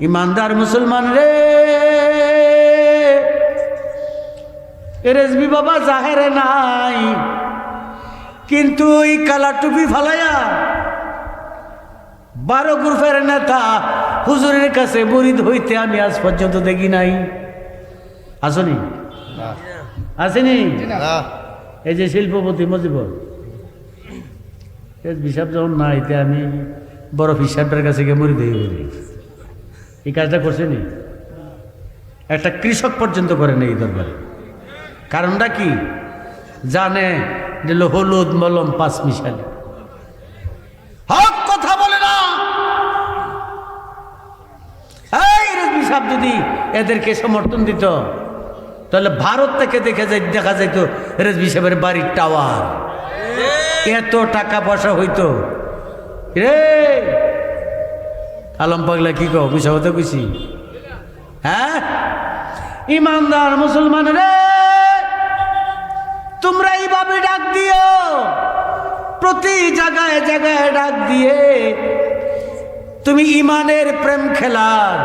ইমানদার মুসলমান রে, রেজবি বাবা জাহেরে নাই, কিন্তু ওই কালা টুপি ফালাইয়া 12 গ্রুপের নেতা হুজুরের কাছে মুরিদ হইতে আমি আজ পর্যন্ত দেখি নাই। আসনি? আসেনি? এই যে শিল্পপতি মজিবর হিসাব যখন না এতে আমি বড় হিসাবটার কাছে গিয়ে মুরিদ হয়ে বলি। এই কাজটা করছে নি? একটা কৃষক পর্যন্ত করে নেই দরবারে। কারণটা কি জানে? যে হলুদ মলম 5 মিশালি হক কথা বলে না। এই রেজবি সাহেব যদি এদেরকে সমর্থন দিত তাহলে ভারত থেকে দেখা যাইত রেজবি সাহেবের বাড়ির টাওয়ার, এত টাকা পয়সা হইতো রে। আলম পাগলা কি কও? বুঝা হতে বুঝি? হ্যাঁ, ইমানদার মুসলমান রে, তোমরা এইভাবে ডাক দিও, প্রতি জায়গায় জায়গায় ডাক দিয়ে তুমি ইমানের প্রেম খেলার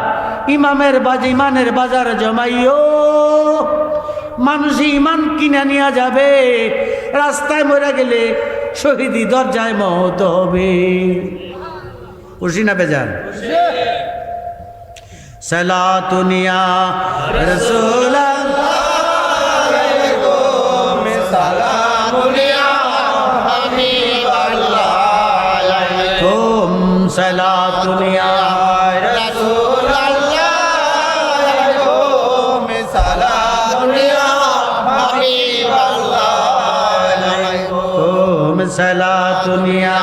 ইমানের বাজার জমাইও। মানুষ ইমান কিনে নিয়ে যাবে, রাস্তায় মরে গেলে শহীদি দরজায় মহত হবে। খুশি না বেজান? সালাতুনিয়া রাসূলুল্লাহ সালামুনিয়া হাবিবাল্লাহ আলাইকুম সালাতুনিয়া রাসূলুল্লাহ আলাইকুম সালামুনিয়া হাবিবাল্লাহ আলাইকুম সালাতুনিয়া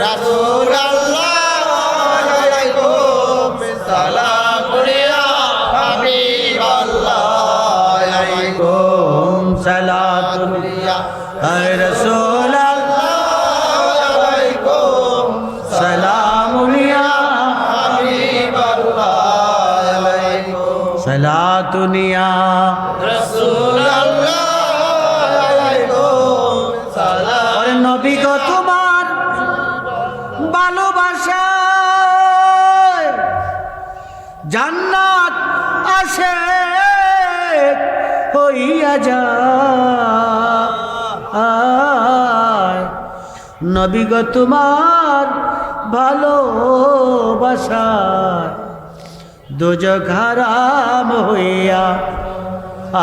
রাসূলুল্লাহ আলাইকুম সালামুনিয়া হাবিবাল্লাহ আলাইকুম সালাতুনিয়া রাসূলুল্লাহ আলাইকুম সালামুনিয়া হাবিবাল্লাহ আলাইকুম সালাতুনিয়া রাসূলুল্লাহ আলাইকুম সালাম। ওরে নবী গো, তোমার ভালোবাসায় জান্নাত আসে হইয়া যায়। নবী গো, তোমার ভালোবাসায় দোজখ হারাম হইয়া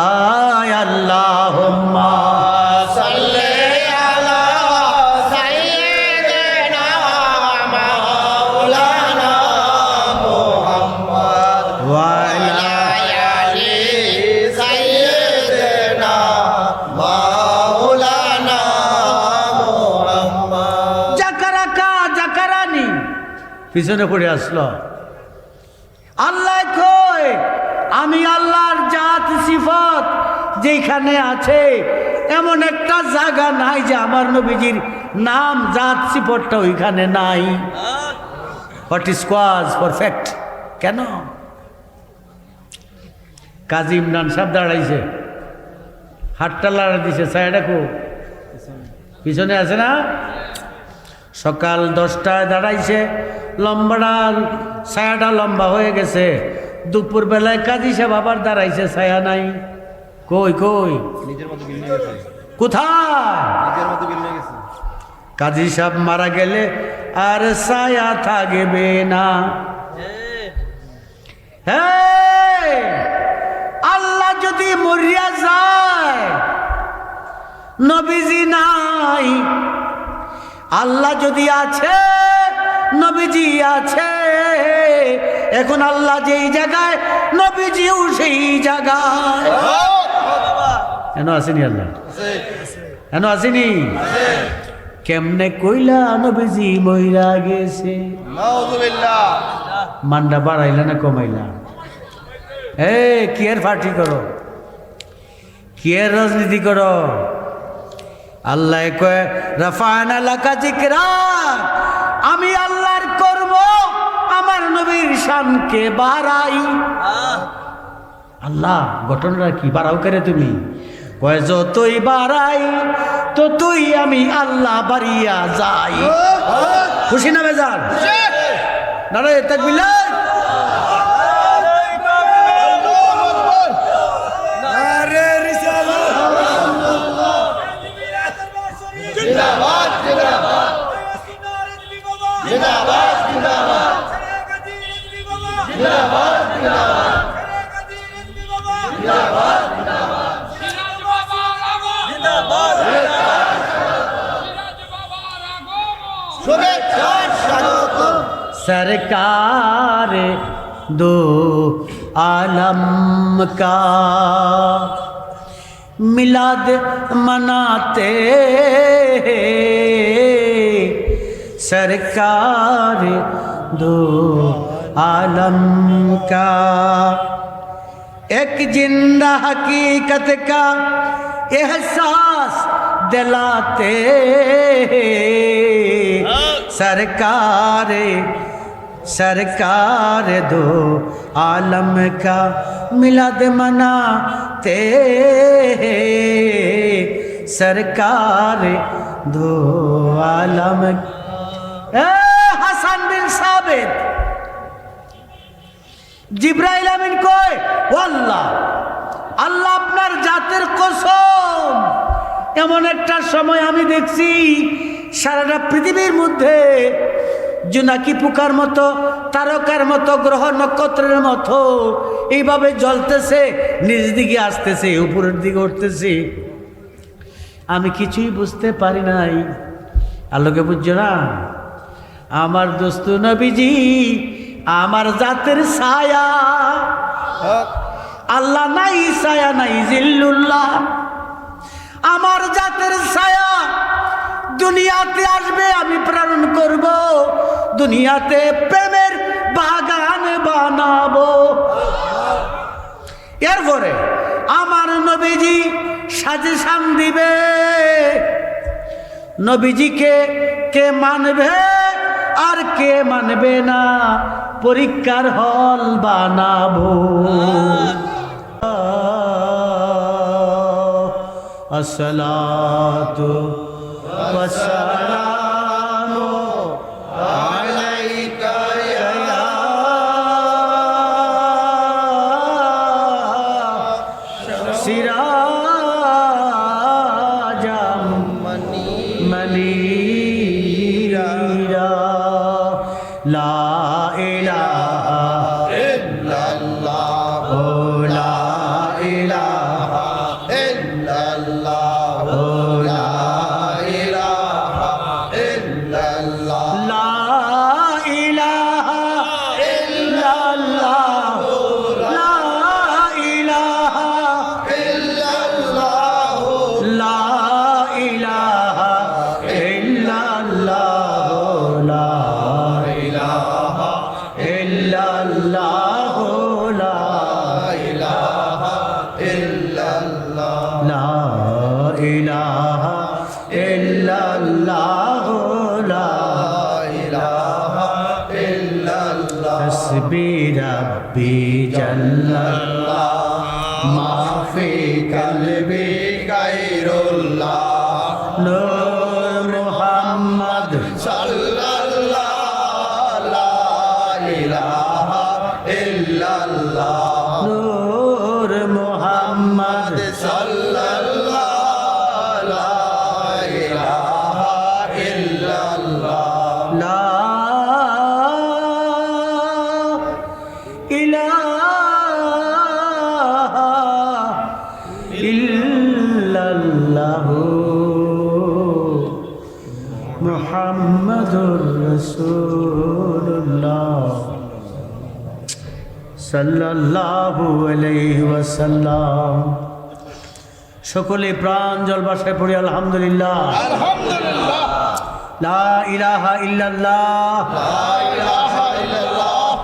আয়। আল্লাহুম্মা সাল্লি আলা সাইয়্যিদিনা মাওলানা মুহাম্মদ ওয়া আলা আলি সাইয়্যিদিনা মাওলানা মুহাম্মদ। জাকারানি পিছনে পড়ে আসলো। আল্লাহ কই, আমি আল্লাহর জাত সিফত যেখানে আছে এমন একটা জায়গা নাই যে আমার নবীজির নাম জাত সিফতটা ওইখানে নাই। What is cause perfect? কেন? কাজী ইমরান সাহেব দাঁড়াইছে, হাতটা লাড়া দিছে, ছায়াটা কো পিছনে আছে না? সকাল 10টায় দাঁড়াইছে, লম্বাটা ছায়াটা লম্বা হয়ে গেছে। দুপুর বেলায় কাজী সাহেব আবার দাঁড়াইছে, ছায়া নাই। কই কই কোথায়? কাজী সাহেব মারা গেলে আর ছায়া থাকবে না। হ্যাঁ, আল্লাহ যদি মরিয়া যায়, নবীজি নাই। আল্লাহ যদি আছে, নবীজি আছে। এখন আল্লাহ যেই জায়গায়, নবীজিও সেই জায়গায়। কেন আসেনি? আল্লাহ কেন আসেনি? কেমনে কইলা নবীজি মইরা গেছে? মান্ডা বাড়াইলা না কমাইলা? কি এর পার্টি করো, কি এর রাজনীতি করো? আল্লাহ কয় রাফা'না লাকা যিকরা, আমি আল্লাহর করব আমার নবীর শানকে বাড়াই। আল্লাহ ঘটনাটা কি? বাড়াও করে তুমি? কয় যতই বাড়াই ততই আমি আল্লাহ বাড়িয়া যাই। খুশি না বেজার? নারে তাকবীর। सरकार दो आलम का मिलाद मनाते सरकार दो आलम का एक जिंदा हकीकत का एहसास दिलाते सरकार दो आलम का मिलाद मनाते सरकार दो आलम। হাসান বিন সাবিত জিবরাইল আমিন কয় আল্লাহ আল্লাহ আপনার জাতের কসম এমন একটা সময় আমি দেখছি সারাটা পৃথিবীর মধ্যে জোনাকি পোকার মতো তারকার মতো গ্রহ নক্ষত্রের মতো এইভাবে জ্বলতেছে নিজ দিকে আসতেছে উপরের দিকে উঠতেছে আমি কিছুই বুঝতে পারি নাই। আল্লাহকে বুঝছো না আমার দোস্ত নবীজি আমার জাতের ছায়া আল্লাহ নাই ছায়া নাই জিল্লুল্লাহ আমার জাতের ছায়া দুনিয়াতে আসবে আমি প্রেরণ করব দুনিয়াতে প্রেমের বাগান বানাবো এরপরে আমার নবীজি সাজেশন দিবে নবীজিকে কে মানবে আর কে মানবে না পরীক্ষার হল বানাবো। আসসালাতু ওয়াসসালামু আলাইকা ইয়া সিরাজাম মনিরা লা ইলাহা ইল্লাল্লাহ লা ইলাহা ইল্লাল্লাহ লা ইলাহা ইল্লাল্লাহ লা ইলাহা ইল্লাল্লাহ লা ইলাহা ইল্লাল্লাহ লা ইলাহা ইল্লাল্লাহ লা ইলাহা ইল্লাল্লাহ লা ইলাহা ইল্লাল্লাহ লা ইলাহা ইল্লাল্লাহ লা ইলাহা ইল্লাল্লাহ হাসবি রাব্বি জাল্লাল্লাহ মা ফি কলবি গায়রুল্লাহ নূর মুহাম্মদ সাল্লাল্লাহ লা ইলাহা ইল্লাল্লাহ নূর মুহাম্মদ সাল্লাল্লাহ লা ইলাহা ইল্লাল্লাহ লা ইলাহা ইল্লাল্লাহ মুহাম্মাদুর রাসূলুল্লাহ সাল্লাল্লাহু আলাইহি ওয়াসাল্লাম। সকলে প্রাণ জল বাসায় পড়ি আলহামদুলিল্লাহ আলহামদুলিল্লাহ লা ইলাহা ইল্লাল্লাহ লা ইলাহা ইল্লাল্লাহ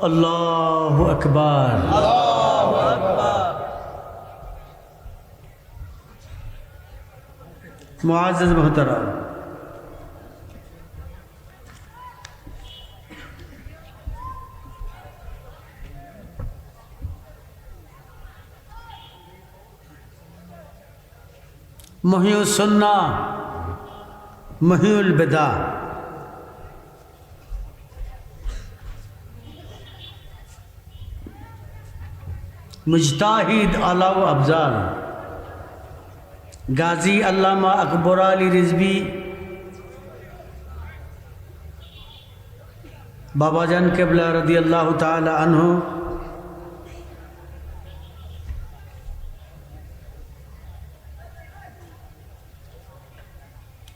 আল্লাহু আকবার আল্লাহু আকবার। মুআজ্জাজ মুহতারাম মহিউস সুন্নাহ মহিউল বেদা মুজতাহিদ আলাউ আফজাল গাজী আল্লামা আকবর আলী রিজভী বাবাজান কেবলা রাদিয়াল্লাহু তাআলা আনহু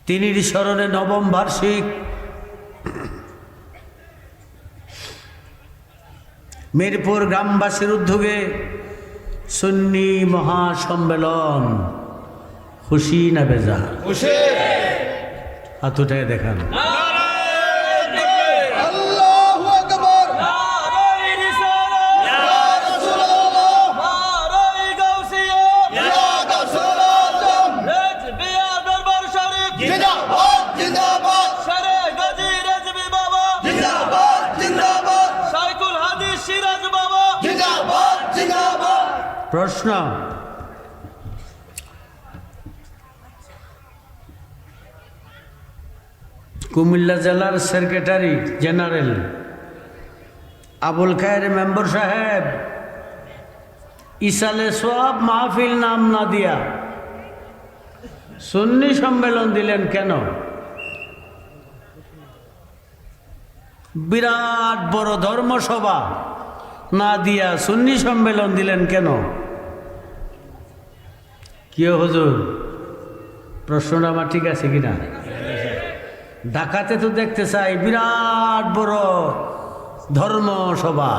তিনির স্মরণে নবম বার্ষিক মিরপুর গ্রামবাসীর উদ্যোগে সুন্নি মহাসম্মেলন। খুশি না বেজার? খুশি। হাত উঠে দেখান। আল্লাহু আকবার। নারায়ে রিসালাত। ইয়া রাসূলুল্লাহ। নারায়ে গাউসিয়া। ইয়া গাউসুল আজম। রেজবিয়া দরবার শরীফ। জিন্দাবাদ জিন্দাবাদ। শারে গাজী রেজবি বাবা। জিন্দাবাদ জিন্দাবাদ। শাইখুল হাদিস সিরাজ বাবা। জিন্দাবাদ জিন্দাবাদ। প্রশ্ন, কুমিল্লা জেলার সেক্রেটারি জেনারেল আবুল খায়ের মেম্বার সাহেব ইসালে সোয়াব মাহফিল নাম না দিয়া সুন্নি সম্মেলন দিলেন কেন? বিরাট বড় ধর্মসভা না দিয়া সুন্নি সম্মেলন দিলেন কেন? কি হুজুর, প্রশ্নটা আমার ঠিক আছে কিনা? ঢাকাতে তো দেখতে চাই বিরাট বড় ধর্মসভা,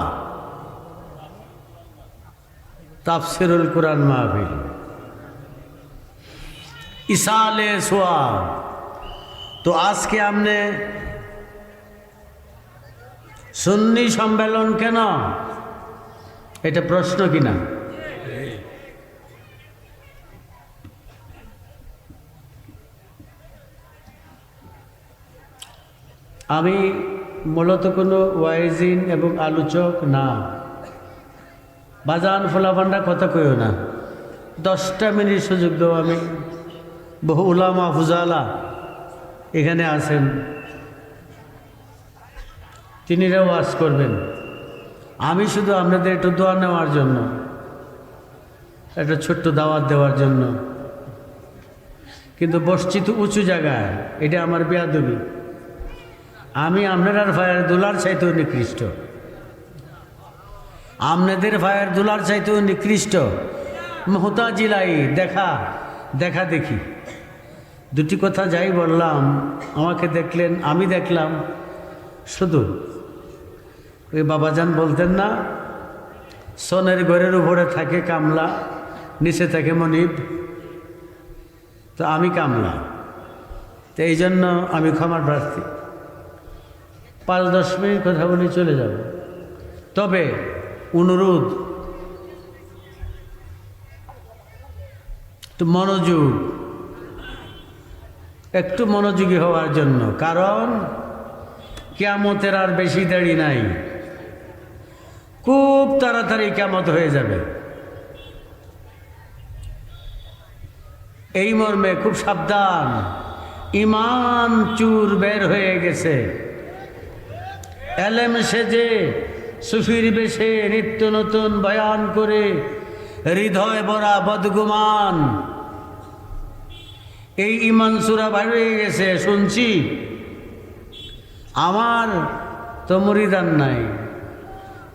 তাফসিরুল কুরআন মাহফিল, ইসালে সোয়াব। তো আজকে আমনে সুন্নি সম্মেলন কেন? এটা প্রশ্ন কিনা? আমি মূলত কোনো ওয়াইজিন এবং আলোচক না। বাজান ফোলাফান্ডা কথা কইও না, 10টা মিনিট সুযোগ দেবো। আমি বহু উলামা ফুজালা এখানে আছেন, তিনিরাও ওয়াজ করবেন। আমি শুধু আপনাদের একটু দোয়া নেওয়ার জন্য, একটা ছোট্ট দাওয়াত দেওয়ার জন্য। কিন্তু বসছি তো উঁচু জায়গায়, এটা আমার বেয়াদবি। আমি আপনার ভাইয়ের দুলার চাইতেও নিকৃষ্ট, আপনাদের ভাইয়ের দুলার চাইতেও নিকৃষ্ট। মুহতাজিলাই দেখা দেখা দেখি দুটি কথা যাই বললাম, আমাকে দেখলেন, আমি দেখলাম। শুধু ওই বাবাজান বলতেন না, সোনের ঘরের উপরে থাকে কামলা, নিচে থাকে মনিব। তো আমি কামলা, তো এই জন্য আমি ক্ষমার প্রার্থী। 5-10 মিনিট কথা বলে চলে যাব। তবে অনুরোধ, একটু মনোযোগী হওয়ার জন্য। কারণ কিয়ামতের আর বেশি দেরি নাই, খুব তাড়াতাড়ি কিয়ামত হয়ে যাবে। এই মর্মে খুব সাবধান। ইমান চুর বের হয়ে গেছে। এলেম সেজে সুফির বেশে নিত্য নতুন বয়ান করে হৃদয় ভরা বদগুমান। এই ইমান চূড়া বের হয়ে গেছে। শুনছি আমার তো মুরিদান নাই,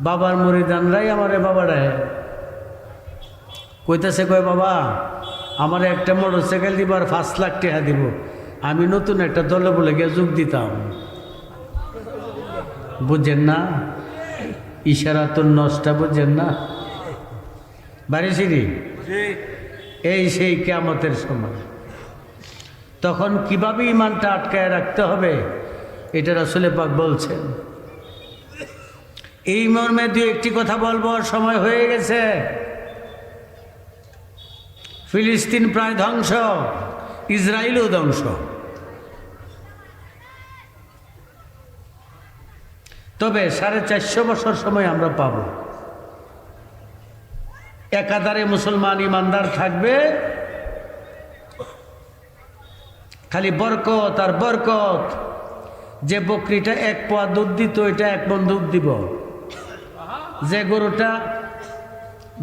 বাবার মুরিদানরাই আমারে বাবারায় কইতেছে, কয় বাবা আমার একটা মোটরসাইকেল দিবার 5 লাখ টাকা দিব, আমি নতুন একটা দলে বলে গিয়ে যোগ দিতাম। বুঝছেন না? ইশারাতুন নষ্টা বুঝছেন না? বাড়িছিরি এই সেই কিয়ামতের সময়। তখন কিভাবে ইমানটা আটকায় রাখতে হবে এটা রাসূল পাক বলছেন। এই মর্মে দুই একটি কথা বলবো, সময় হয়ে গেছে। ফিলিস্তিন প্রায় ধ্বংস, ইসরায়েলও ধ্বংস। তবে 450 বছর সময় আমরা পাব। একাধারে মুসলমান ইমানদার থাকবে, খালি বরকত আর বরকত। যে বকরিটা 1 পোয়া দুধ দিত, এটা 1 মণ দুধ দিব। যে গরুটা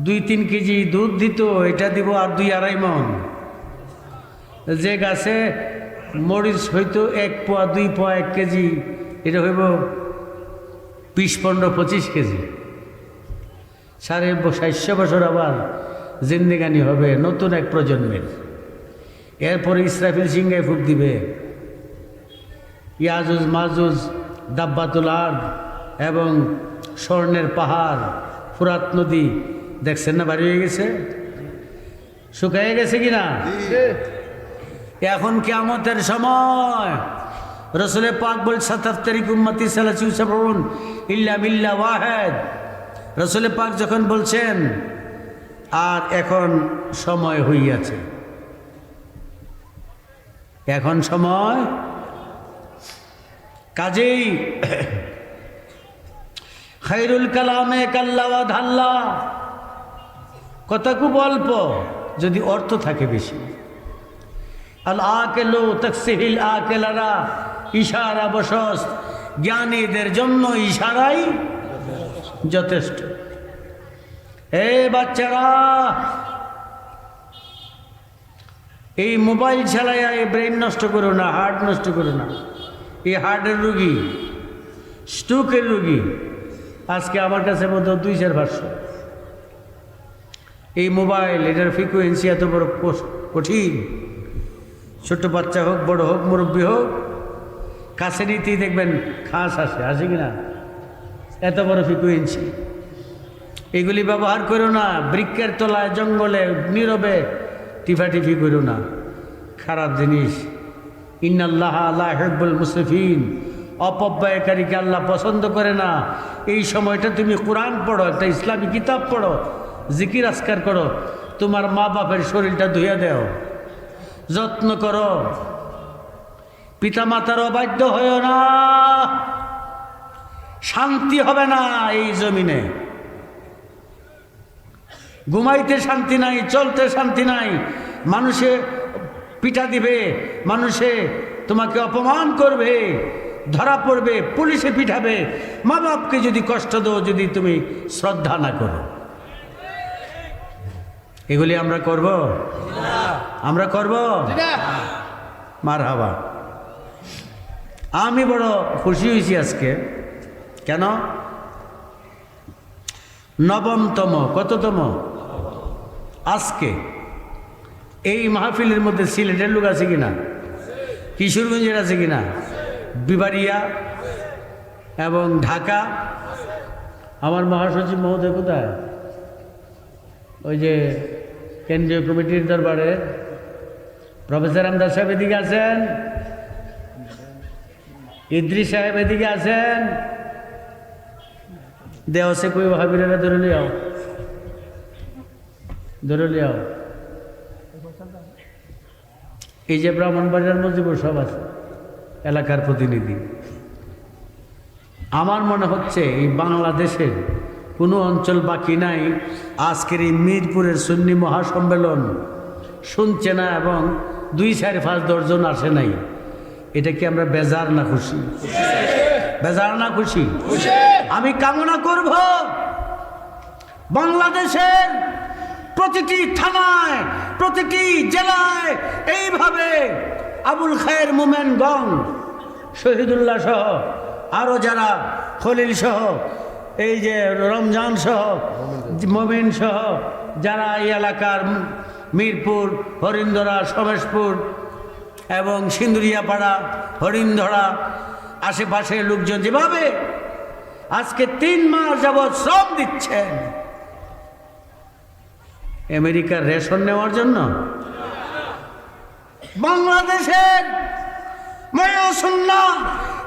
2-3 কেজি দুধ দিত, এটা দিব আর 2-2.5 মণ। যে গাছে মরিচ হইতো 1 পোয়া 2 পোয়া 1 কেজি, এটা হইব 20-15-25 কেজি। 750 বছর আবার জিন্দেগানি হবে নতুন এক প্রজন্মের। এরপরে ইসরাফিল সিংহায় ফুক দিবে। ইয়াজুজ মাজুজ, দাব্বাতুল আরদ এবং স্বর্ণের পাহাড়, ফুরাত নদী দেখছেন না, বাড়ি হয়ে গেছে, শুকাইয়ে গেছে কিনা? এখন কিয়ামতের সময়। রসুল পাক বল 77 উম্মতি সালাসুন ইল্লা বিল্লাহ ওয়াহিদ। রসুল পাক যখন বলছেন আর এখন সময় হইয়াছে, এখন সময়, কাজেই খায়রুল কালামে কাল্লা ওয়া ধাল্লা, কথা খুব অল্প যদি অর্থ থাকে বেশি। আল আকেলু তাকসিহিল আকেলারা, ইশারা বশস, জ্ঞানীদের জন্য ইশারাই যথেষ্ট। এই বাচ্চারা, এই মোবাইল চালাইয়া এই ব্রেন নষ্ট করো না, হার্ট নষ্ট করো না। এই হার্টের রুগী, স্ট্রোকের রুগী আজকে আমার কাছে মতো 2-4 ভাষ্য। এই মোবাইল, এটার ফ্রিকোয়েন্সি এত বড় কঠিন। ছোট বাচ্চা হোক, বড় হোক, মুরব্বী হোক, কাছে নিতেই দেখবেন খাস আসে কিনা, এত বড় ফ্রিকোয়েন্সি। এগুলি ব্যবহার করো না। বৃক্ষের তলায়, জঙ্গলে, নীরবে টিফাটিফি করো না, খারাপ জিনিস। ইন্নাল্লাহ লা ইউহিব্বুল মুসরিফিন, অপব্যয়কারীকে আল্লাহ পছন্দ করে না। এই সময়টা তুমি কোরআন পড়ো, একটা ইসলামী কিতাব পড়ো, জিকির আজকার করো, তোমার মা বাপের শরীরটা ধুইয়া দেও, যত্ন করো। পিতামাতার অবাধ্য হয়েও না, শান্তি হবে না এই জমিনে। ঘুমাইতে শান্তি নাই, চলতে শান্তি নাই। মানুষে পিটা দিবে, মানুষে তোমাকে অপমান করবে, ধরা পড়বে, পুলিশে পিঠাবে। মা বাপকে যদি কষ্ট দাও, যদি তুমি শ্রদ্ধা না করো, এগুলি আমরা করব? আমরা করব? মারহাবা। আমি বড় খুশি হয়েছি আজকে। কেন? 9তম, কততম আজকে এই মাহফিলের মধ্যে সিলেটের লোক আছে কিনা, কিশোরগঞ্জের আছে কিনা, বিবাড়িয়া এবং ঢাকা। আমার মহাসচিব মহোদয় কোথায়? ওই যে কেন্দ্রীয় কমিটির দরবারে প্রফেসর আমদাদ সাহেব এদিকে আছেন, ইদ্রিস সাহেব এদিকে আছেন। দেওয়াছে কই হাবিরা ধরে লিয়াও, ধরে লিয়াও। এই যে ব্রাহ্মণবাড়িয়ার মজিবুর সব আছে, এলাকার প্রতিনিধি। আমার মনে হচ্ছে এই বাংলাদেশের কোনো অঞ্চল বাকি নাই আজকের এই মিরপুরের সুন্নি মহাসম্মেলন শুনছে না, এবং 2-4-5-10 জন আসে নাই। এটা কি আমরা বেজার না খুশি? বেজার না খুশি? আমি কামনা করব বাংলাদেশের প্রতিটি থানায়, প্রতিটি জেলায় এইভাবে আবুল খায়ের মোমেন গং, শহীদুল্লাহ সহ আরও যারা, খলিল সহ, এই যে রমজান সহ, মোমিন সহ, যারা এই এলাকার মিরপুর, হরিণধরা, সমেশপুর এবং সিন্দুরিয়াপাড়া, হরিণধরা আশেপাশের লোকজন যেভাবে আজকে 3 মাস যাবৎ শ্রম দিচ্ছেন আমেরিকার রেশন নেওয়ার জন্য, বাংলাদেশের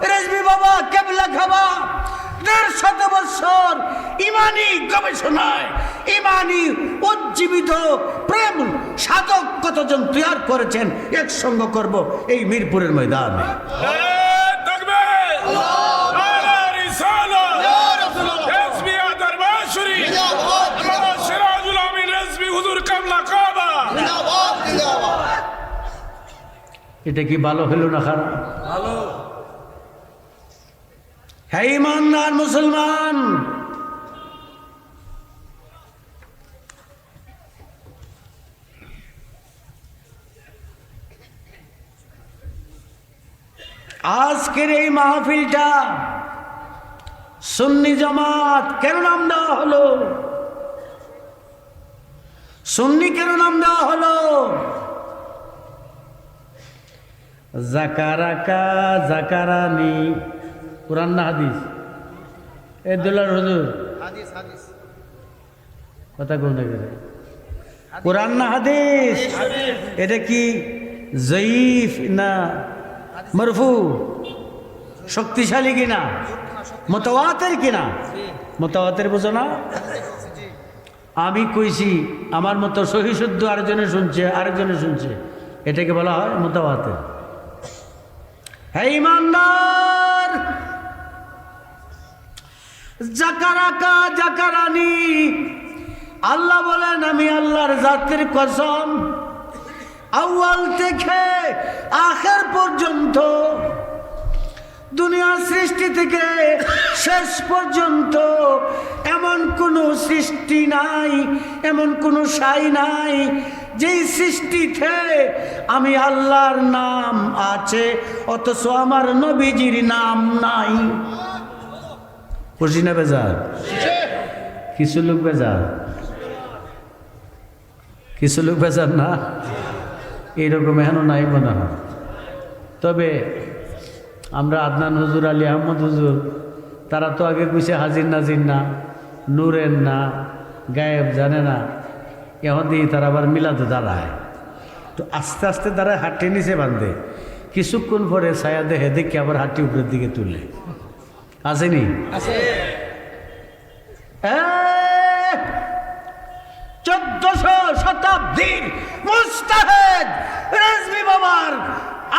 রেজবি বাবা কেবলা খাবা 150 বছর ইমানি গবেষণায়, ইমানি উজ্জীবিত প্রেম সাধক কতজন তৈরি করেছেন, একসঙ্গে করব এই মিরপুরের ময়দানে। এটা কি ভালো হলো না খারাপ? ভালো। হে ইমানদার মুসলমান, আজকের এই মাহফিলটা সুন্নি জামাত কেন নাম দেওয়া হলো? সুন্নি কেন নাম দেওয়া হলো? জাকারাকা জাকারানি, কোরআন না হাদিস? এই দুলার হুজুর হাদিস হাদিস কথা কোন জায়গায়? কোরআন না হাদিস? এটা কি জয়ীফ না মরফু? শক্তিশালী কিনা? মুতাওয়াতির কিনা? মুতাওয়াতির বুঝো না? আমি কইছি আমার মতো সহি শুদ্ধ আরেকজনে শুনছে, আরেকজনে শুনছে, এটাকে বলা হয় মুতাওয়াতির। হে ইমানদার, জাকারাকা জাকারানি, আল্লাহ বলেন আমি আল্লাহর জাতের কসম, আউয়াল থেকে আখের পর্যন্ত, দুনিয়া সৃষ্টি থেকে শেষ পর্যন্ত এমন কোনো সৃষ্টি নাই, এমন কোনো সাই নাই যেই সৃষ্টিতে আমি আল্লাহর নাম আছে অথচ আমার নবীজির নাম নাই। খুশি না বেজার? কিছু লোক বেজার, কিছু লোক বেজার না, এইরকম এখনো নাই মনে হয়। তবে আমরা আদনান হুজুর, আলী আহমদ হুজুর, তারা তো আগে কইছে হাজির নাজির না, নূরের না, গায়েব জানে না, এখন দিয়ে তারা আবার মিলাতে দাঁড়ায়। তো আস্তে আস্তে দাঁড়ায়, হাঁটি নিচে বাঁধে, কিছুক্ষণ পরে ছায়া দেখে দেখে আবার হাঁটি উপরের দিকে তুলে। আসেনি? 1400 শতাব্দীর মুস্তাহিদ রেজভী বাবার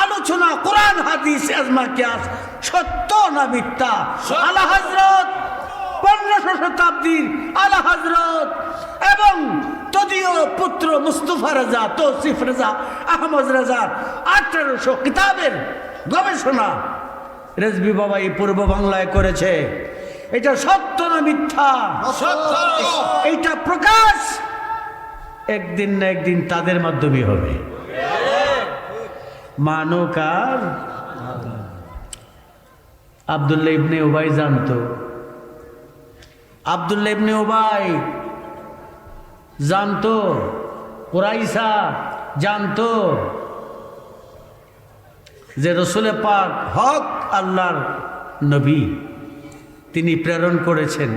আলোচনা, কোরআন হাদিস আজমা কিয়াস, সত্য না মিথ্যা, আলা হযরত 1500 শতাব্দীর আলা হযরত এবং তদীয় পুত্র মুস্তাফা রাজা, তৌসিফ রাজা, আহমদ রাজার 1800 কিতাবের গবেষণা রেজভী বাবা এই পূর্ব বাংলায় করেছে। এটা সত্য না মিথ্যা? এইটা প্রকাশ একদিন না একদিন তাদের মাধ্যমে হবে। মানকার আব্দুল্লাহ ইবনে উবাই জানতো, আব্দুল্লাহ ইবনে উবাই জানতো, কুরাইশা জানতো যে রসুল পাক হক আল্লাহর নবী, তিনি প্রেরণ করেছেন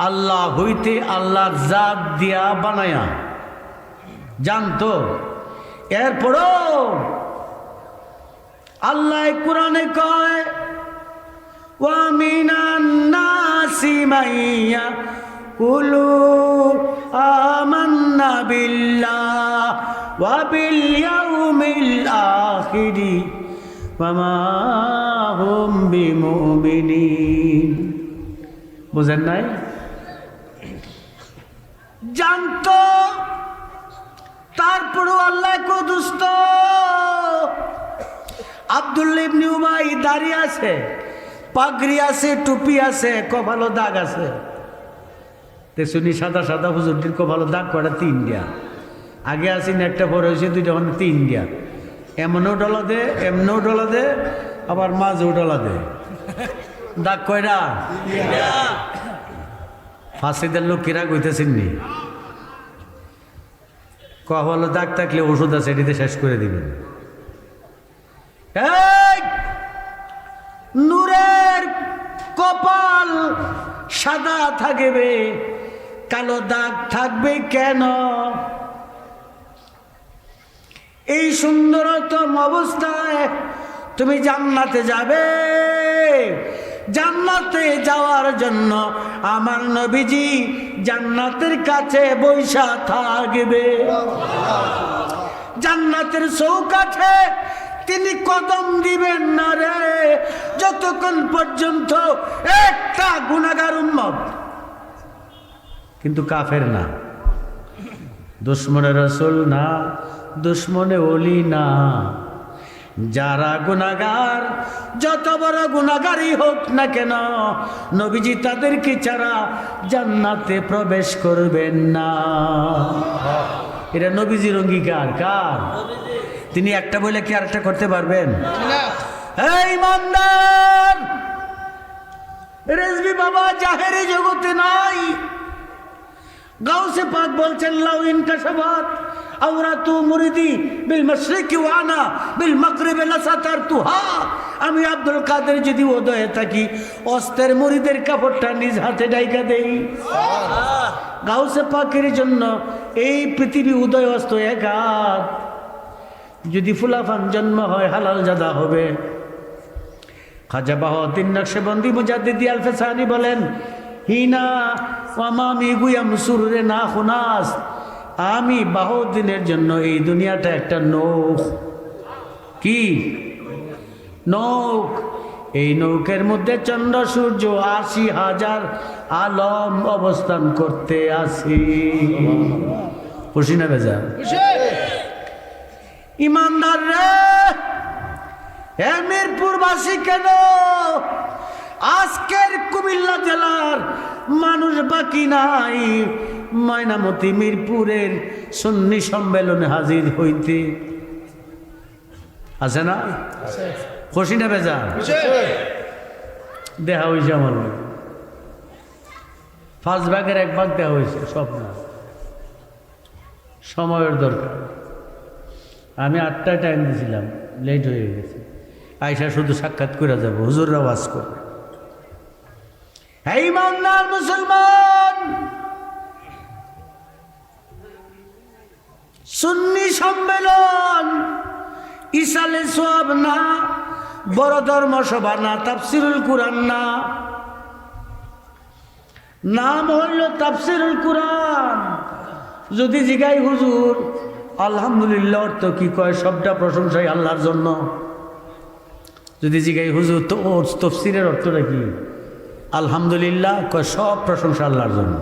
আল্লাহ হইতে, আল্লাহর জাত দিয়া বানায়া, জানতো। এরপরও আল্লাহ কোরআনে কয় ওয়া মিনান নাসি মাইয়া কুলু আমান্না বিল্লাহ ওয়া বিল ইয়াউমিল আখিরি ওয়া মা হুম বিমুমিনিন। বুঝেন নাই? জানতো, তারপরও আল্লাহ কো দুস্ত আব্দুল্লাহ ইবনে উবাই দাঁড়িয়ে আছে, পাগড়ি আছে, টুপি আছে, কপালও দাগ আছে। শুনি সাদা সাদা হুজুরটির কপালও দাগ করা 3 দিয়া, আগে আসেন একটা, পরে হয়েছে 2টা, মানে 3 দিয়া। এমনও ডলা দে, এমনও ডলা দে, আবার মাঝেও ডলা দে। দাগ কয়টা? ফাঁসিদের লোক কিরা কইতেছেন নি? কপালে দাগ থাকলে ওষুধ আছে, এটিতে শেষ করে দিবেন। নূরের কপাল সাদা থাকবে, কালো দাগ থাকবে কেন? এই সুন্দরতম অবস্থায় তুমি জান্নাতে যাবে, জান্নাতে যাওয়ার জন্য আমার নবীজি জান্নাতের কাছে বৈশা থাকবে। জান্নাতের চৌকাঠে তিনি কদম দিবেন না রে, যতক্ষণ পর্যন্ত একটা গুনাহগার উম্মত, কিন্তু কাফের না, দুশ্মনে রাসূল না, দুশ্মনে ওলি না, যারা গুনাহগার, যত বড় গুনাহগারই হোক না কেন, নবীজি তাদেরকে ছাড়া জান্নাতে প্রবেশ করবেন না। এটা নবীজির অঙ্গীকার। কার? তিনি একটা বলে কি আরেকটা করতে পারবেন? এই ইমানদার, রেজভি বাবা জাহেরি জগতে নাই। গাউসে পাক বলছেন লাউ ইনকাশাফাত আওরাতু মুরিদি বিল মাশরিকি ওয়া আনা বিল মাগরিবি লাসাতারতুহা। আমি আব্দুল কাদের যদি উদয়ে থাকি অস্তের মুরিদের কাপড়টা নিজ হাতে ডাইকা দেই। গাউসে পাকের জন্য এই পৃথিবী উদয় অস্ত এক হাত। যদি ফুলাফান জন্ম হয় হালাল জাদা হবে। খাজা বাহাউদ্দিন নকশবন্দি মুজাদ্দিদি আল-ফসানি বলেন হিনা ওয়ামামি গুয়াম সুরুরে না খুনাস। আমি বাহাউদ্দিনের জন্য এই দুনিয়াটা একটা নৌক। কি নৌক? এই নৌকের মধ্যে চন্দ্র সূর্য ৮০,০০০ আলম অবস্থান করতে আসি। খুশি না বেজা? ইমানদার রে, হে মিরপুরবাসী, কেন আজকের কুমিল্লা জেলার মানুষ বাকি নাই ময়নামতি মিরপুরের সুন্নি সম্মেলনে হাজির হইতে? আছে না? খুশি না বেজা? দেখা হয়েছে আমার ৫ ভাগের ১ ভাগ দেওয়া হয়েছে, সব না, সময়ের দরকার। আমি ৮টায় টাইম দিয়েছিলাম, লেট হয়ে গেছে। আয়সা শুধু সাক্ষাৎ করে যাবো, হুজুররা ওয়াজ করবে। হে ইমানদার মুসলমান, সুন্নি সম্মেলন ইসালে সওয়াব না, বড় ধর্ম সভা না, তাফসিরুল কুরআন না, নাম হইল তাফসিরুল কুরআন। যদি জিগাই হুজুর আলহামদুলিল্লাহ অর্থ কি কয়? সবটা প্রশংসাই আল্লাহর জন্য। যদি জিগাই হুজুর তো ওর তফসিরের অর্থটা কি? আলহামদুলিল্লাহ কয় সব প্রশংসা আল্লাহর জন্য।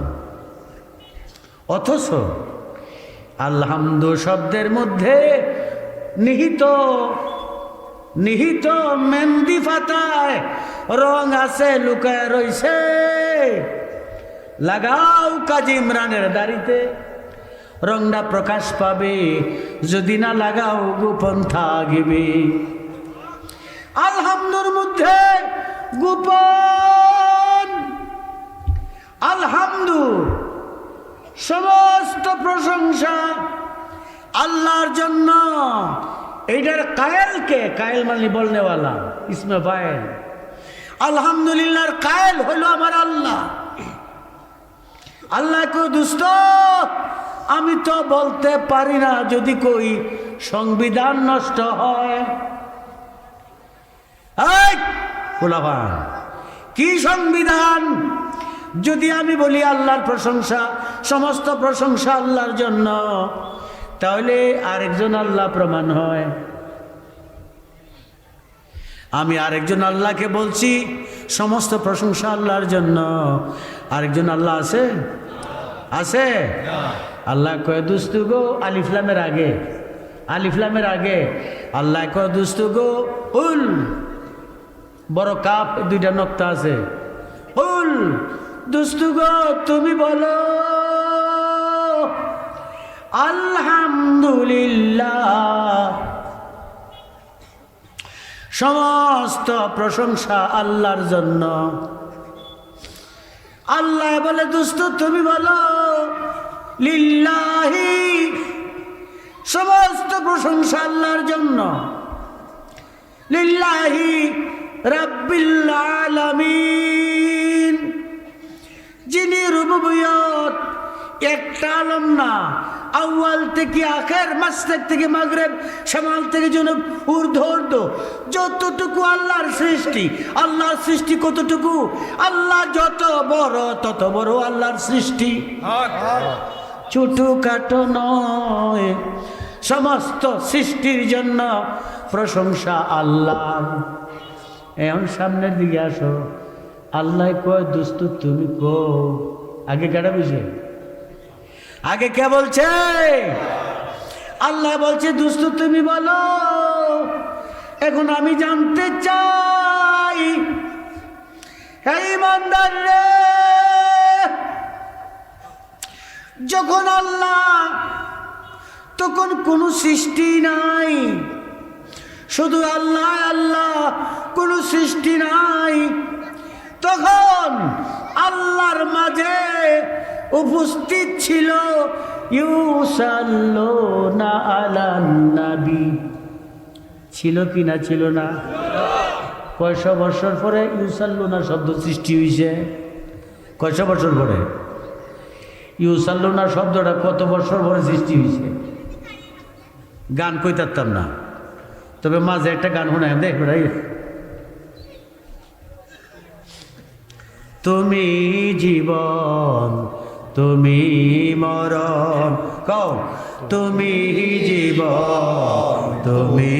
অথচ আলহামদু শব্দের মধ্যে নিহিত মেহেন্দি ফাতায় রং আছে, লুকায় রইছে। লাগাও কাজী ইমরানের দাড়িতে, রংটা প্রকাশ পাবে। যদি না লাগাও গোপন থাকিবে। আলহামদুর মধ্যে গোপন। আলহামদু সমস্ত প্রশংসা আল্লাহর জন্য। এইটার কায়েলকে, কায়েল মানে বলনেওয়ালা, ইসমে ফাইল। আলহামদুলিল্লাহর কায়েল হইল আমার আল্লাহ। আল্লাহ কো দুস্ত আমি তো বলতে পারি না যদি কই সংবিধান নষ্ট হয়। কি সংবিধান? যদি আমি বলি আল্লাহর প্রশংসা, সমস্ত প্রশংসা আল্লাহর জন্য, তাহলে আরেকজন আল্লাহ প্রমাণ হয়। আমি আরেকজন আল্লাহকে বলছি সমস্ত প্রশংসা আল্লাহর জন্য, আরেকজন আল্লাহ আছে? আছে? আল্লাহ কয় দুস্তু গো, আলিফলামের আগে, আলিফলামের আগে আল্লাহ কয় দুস্তু গো উল, বড় কাপ, 2টা নক্তা আছে। উল দুস্তু গো তুমি বলো আলহামদুলিল্লাহ, সমস্ত প্রশংসা আল্লাহর জন্য। আল্লাহ বলে দুস্ত তুমি বলো লিল্লাহি, সমস্ত প্রশংসা আল্লাহর জন্য। লিল্লাহি রাব্বিল আলামিন, যিনি রুবুবিয়ত একটা আলম না, আউয়াল থেকে আখের, মাসরিক থেকে মাগরিব, শামাল থেকে জনুব, ঊর্ধ্ব যতটুকু আল্লাহর সৃষ্টি। আল্লাহর সৃষ্টি কতটুকু? আল্লাহ যত বড় তত বড় আল্লাহর সৃষ্টি, ছোট খাটো নয়। সমস্ত সৃষ্টির জন্য প্রশংসা আল্লাহ। এখন সামনের দিকে আসো। আল্লাহ কয় দোস্ত তুমি কো, আগে কেডা বিষয়? আগে কে বলছে? আল্লাহ বলছে দোস্ত তুমি বলো। এখন আমি জানতে চাই, হে ইমানদার রে, যখন আল্লাহ তখন কোনো সৃষ্টি নাই, শুধু আল্লাহ আল্লাহ, কোনো সৃষ্টি নাই। তখন আল্লাহর মাঝে উপস্থিত ছিল ইউসাল্লুনা আলান নবী। ছিল কি না ছিল না? কয়শো বছর পরে ইউসাল্লুনা শব্দ সৃষ্টি হয়েছে। কয়শো বছর পরে? ইউসাল্লুনা শব্দটা কত বছর পরে সৃষ্টি হয়েছে? গান কইতারতাম না, তবে মাঝে একটা গান শোনায় দেখ ভাই। তুমি জীবন তুমি মরণ, কও তুমি জীবন তুমি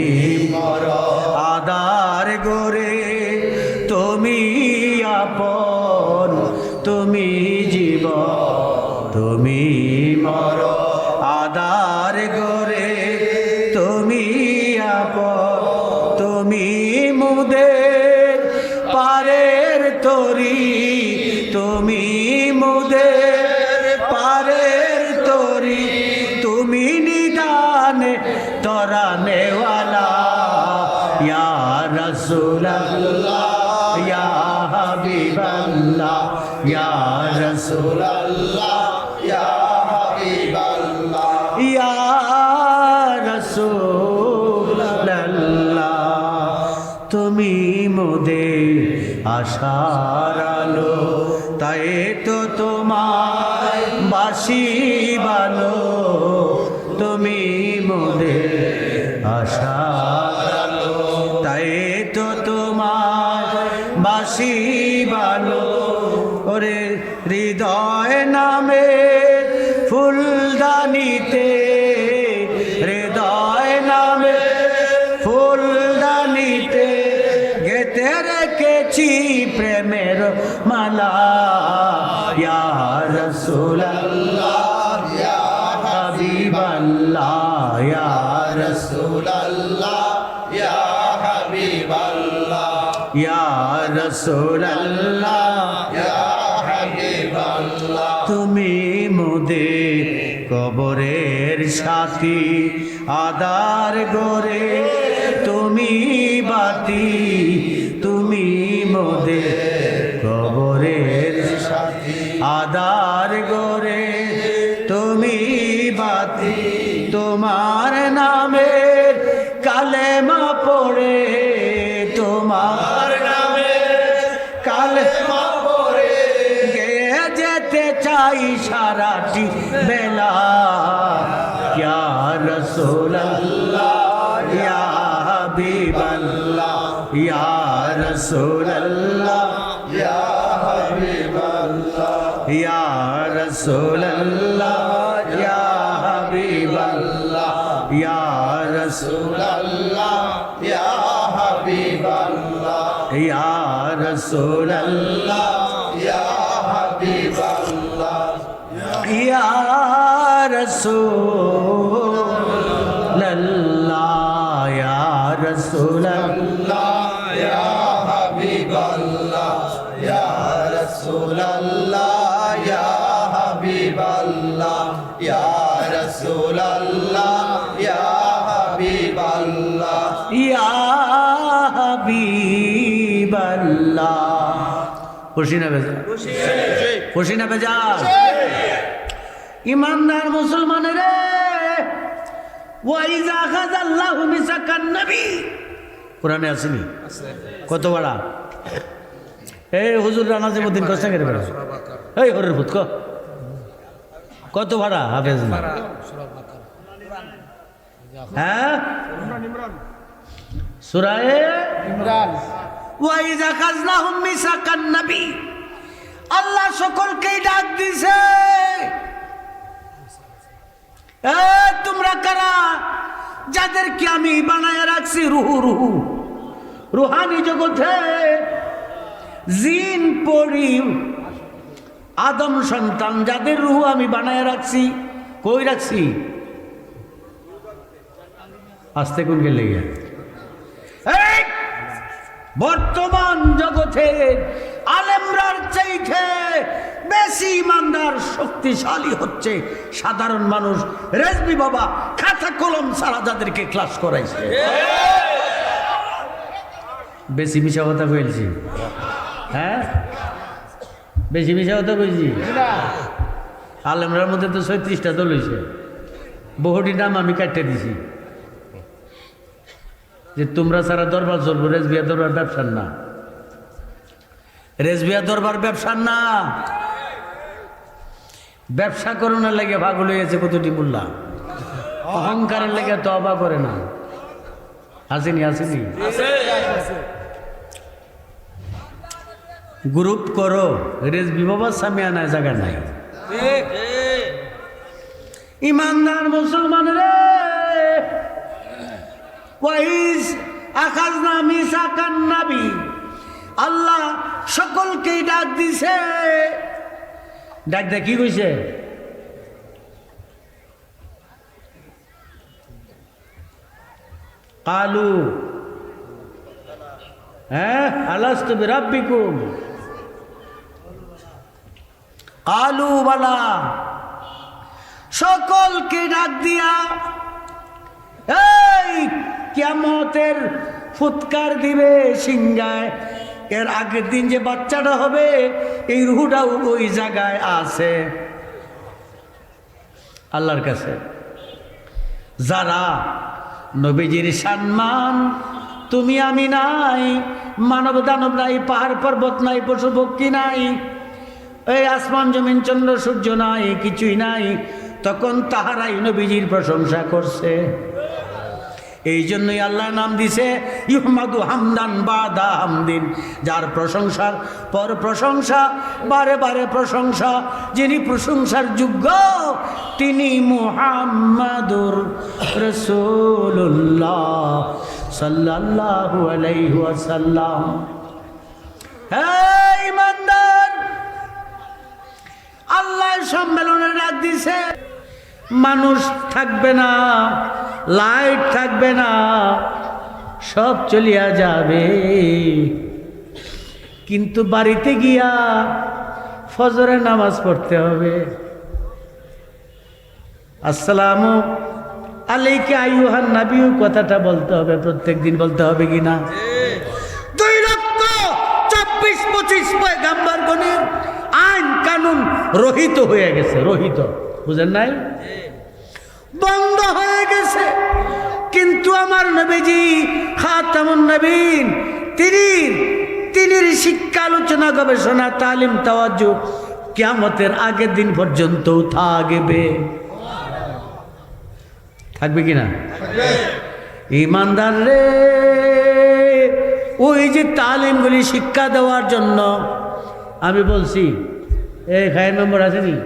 মরণ, আদার গরে তুমি আপন, তুমি জীবন তুমি মরণ, আদার গরে তুমি আপন, তুমি মুদের পারের তরি, তুমি মুদের পারের তরি, তুমি নিদানে তরানেওয়ালা, ইয়া রাসূলুল্লাহ ইয়া হাবিবাল্লাহ, ইয়া রাসূলুল্লাহ ইয়া হাবিবাল্লাহ, ইয়া রাসূলুল্লাহ, তুমি মোদের আশার আলো, তাই তো তোমায় বাসি ভালো, তুমি মোদের আশার আলো, তাই তো তোমায় বাসি ভালো, ওরে হৃদয় নামে ফুলদানিতে, হৃদয় নামে ফুলদানিতে গেতে রেখেছি প্রেমের মালা, ইয়া রাসূলুল্লাহ ইয়া হাবিবাল্লাহ, ইয়া রাসূলুল্লাহ ইয়া হাবিবাল্লাহ, ইয়া রাসূলুল্লাহ ইয়া হাবিবাল্লাহ, তুমি মোদের কবরের সাথী, আদার গরে তুমি বাতি, তুমি মোদের কবরের সাথী, আদার গরে তুমি বাতি, তোমার নামের কালেমা পড়ে, তোমার নামের কালেমা পড়ে গেয়ে যেতে চাই সারাটি বেলা, ইয়া রাসূলুল্লাহ ইয়া হাবিবাল্লাহ, ইয়া রাসূলুল্লাহ ইয়া হাবিবাল্লাহ, ইয়া রাসূলুল্লাহ ইয়া হাবিবাল্লাহ, ইয়া রাসূলুল্লাহ ইয়া হাবিবাল্লাহ, ইয়া রাসূলুল্লাহ ইয়া হাবিবাল্লাহ, ইয়া রাসূলুল্লাহ ইয়া রাসূলুল্লাহ ইয়া হাবিবাল্লাহ, ইয়া রাসূলুল্লাহ ইয়া হাবিবাল্লাহ, ইয়া রাসূলুল্লাহ ইয়া হাবিবাল্লাহ, ইয়া হাবিবাল্লাহ। খুশি না বেজা? খুশি না বেজা? ইমানদার মুসলমানের ওয়াইজা আখাযাল্লাহু মিসাকান নবী, কোরআনে আসেনি? কত বড় এই হুজুর নাজিমউদ্দিন কষ্ট করে বেড়া, এই হরের ভূত কত ভাড়া হাফেজ না? হ্যাঁ সূরা ইমরান, ওয়াইজা আখাযনাহুম মিসাকান নবী, আল্লাহ সকলকেই ডাক দিছে, তোমরা কারা যাদেরকে আমি বানায় রাখছি রুহু, রুহানি জগতে জিন পরি আদম সন্তান, যাদের রুহু আমি বানায় রাখছি। কই রাখছি? আস্তে কোন গেলে বর্তমান জগতে আলেমরার চাইতে বেশি ইমানদার শক্তিশালী হচ্ছে সাধারণ মানুষ। রেজবি বাবা খাতা কলম ছাড়া যাদেরকে ক্লাস করাইছে, বেশি মিশা কথা বলছি, হ্যাঁ বেশি বেশি কথা কইছি আলেমরার মধ্যে তো 36টা দল হয়েছে বহুটি নাম আমি কাটতে দিছি যে তোমরা সারা দরবার চলবো রেজবিয়া দরবার ব্যবসার না রেজবিয়া দরবার ব্যবসার না ব্যবসা করোনার লেগে পাগল হয়েছে কতটি মোল্লা অহংকারের লেগে তওবা করে না আসেনি আসেনি গ্রুপ করো রেজবি বাবা সামিয়ানায় জায়গা নাই ইমানদার মুসলমান রে ওয়াইস আখাযনা মিসাকান নবী আল্লাহ সকলকে ডাক দিছে ডাক দে কি কইছে কালু হ্যাঁ আলাস্তু বিরাব্বিকুম কালু বালা সকলকে ডাক দিয়া এই কিয়ামতের ফুৎকার দিবে সিংহায় এর আগের দিন যে বাচ্চাটা হবে এই রুহটাও ওই জায়গায় আছে আল্লাহর কাছে যারা নবীজির সম্মান তুমি আমি নাই মানব দানব নাই পাহাড় পর্বত নাই পশু পক্ষী নাই এই আসমান জমিন চন্দ্র সূর্য নাই কিছুই নাই তখন তাহারাই নবীজির প্রশংসা করছে এই জন্যই আল্লাহ নাম দিছে ইহমাদু হামদান বাদা হামদিন যার প্রশংসার পর প্রশংসা বারে বারে প্রশংসা যিনি প্রশংসার যোগ্য তিনি মুহাম্মাদুর রাসূলুল্লাহ সাল্লাল্লাহু আলাইহি ওয়াসাল্লাম হে ইমানদার আল্লাহ সম্মেলনে ডাক দিছে মানুষ থাকবে না লাইট থাকবে না সব চলিয়া যাবে কিন্তু বাড়িতে গিয়া ফজরের নামাজ পড়তে হবে আসসালামু আলাইকা আইয়ুহান নবী কথাটা বলতে হবে প্রত্যেক দিন বলতে হবে কিনা 2,24,25 পয়গাম্বর গণের আইন কানুন রহিত হয়ে গেছে রহিত বুঝেন নাই বন্ধ হয়ে গেছে কিন্তু আমার নবীজি খাতামুন নবীন তিনির শিক্ষা আলোচনা গবেষণা তালিম তাওয়াজ্জু কিয়ামতের আগের দিন পর্যন্ত থাকবে কিনা ইমানদার রে ওই যে তালিমগুলি শিক্ষা দেওয়ার জন্য আমি বলছি এই খায় নম্বর আসেনি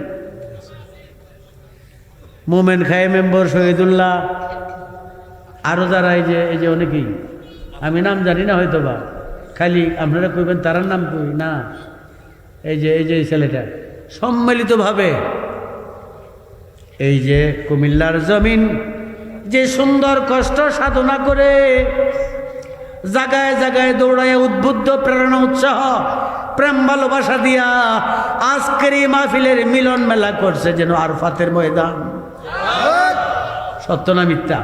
মোমেন খায় মেম্বর শহীদুল্লাহ আরও যারা এই যে অনেকেই আমি নাম জানি না হয়তো বা খালি আপনারা কইবেন তারার নাম কই না এই যে ছেলেটা সম্মিলিতভাবে এই যে কুমিল্লার জমিন যে সুন্দর কষ্ট সাধনা করে জায়গায় জায়গায় দৌড়ায় উদ্বুদ্ধ প্রেরণা উৎসাহ প্রেম ভালোবাসা দিয়া আজকের এই মাহফিলের মিলন মেলা করছে যেন আরফাতের ময়দান সত্য না মিথ্যা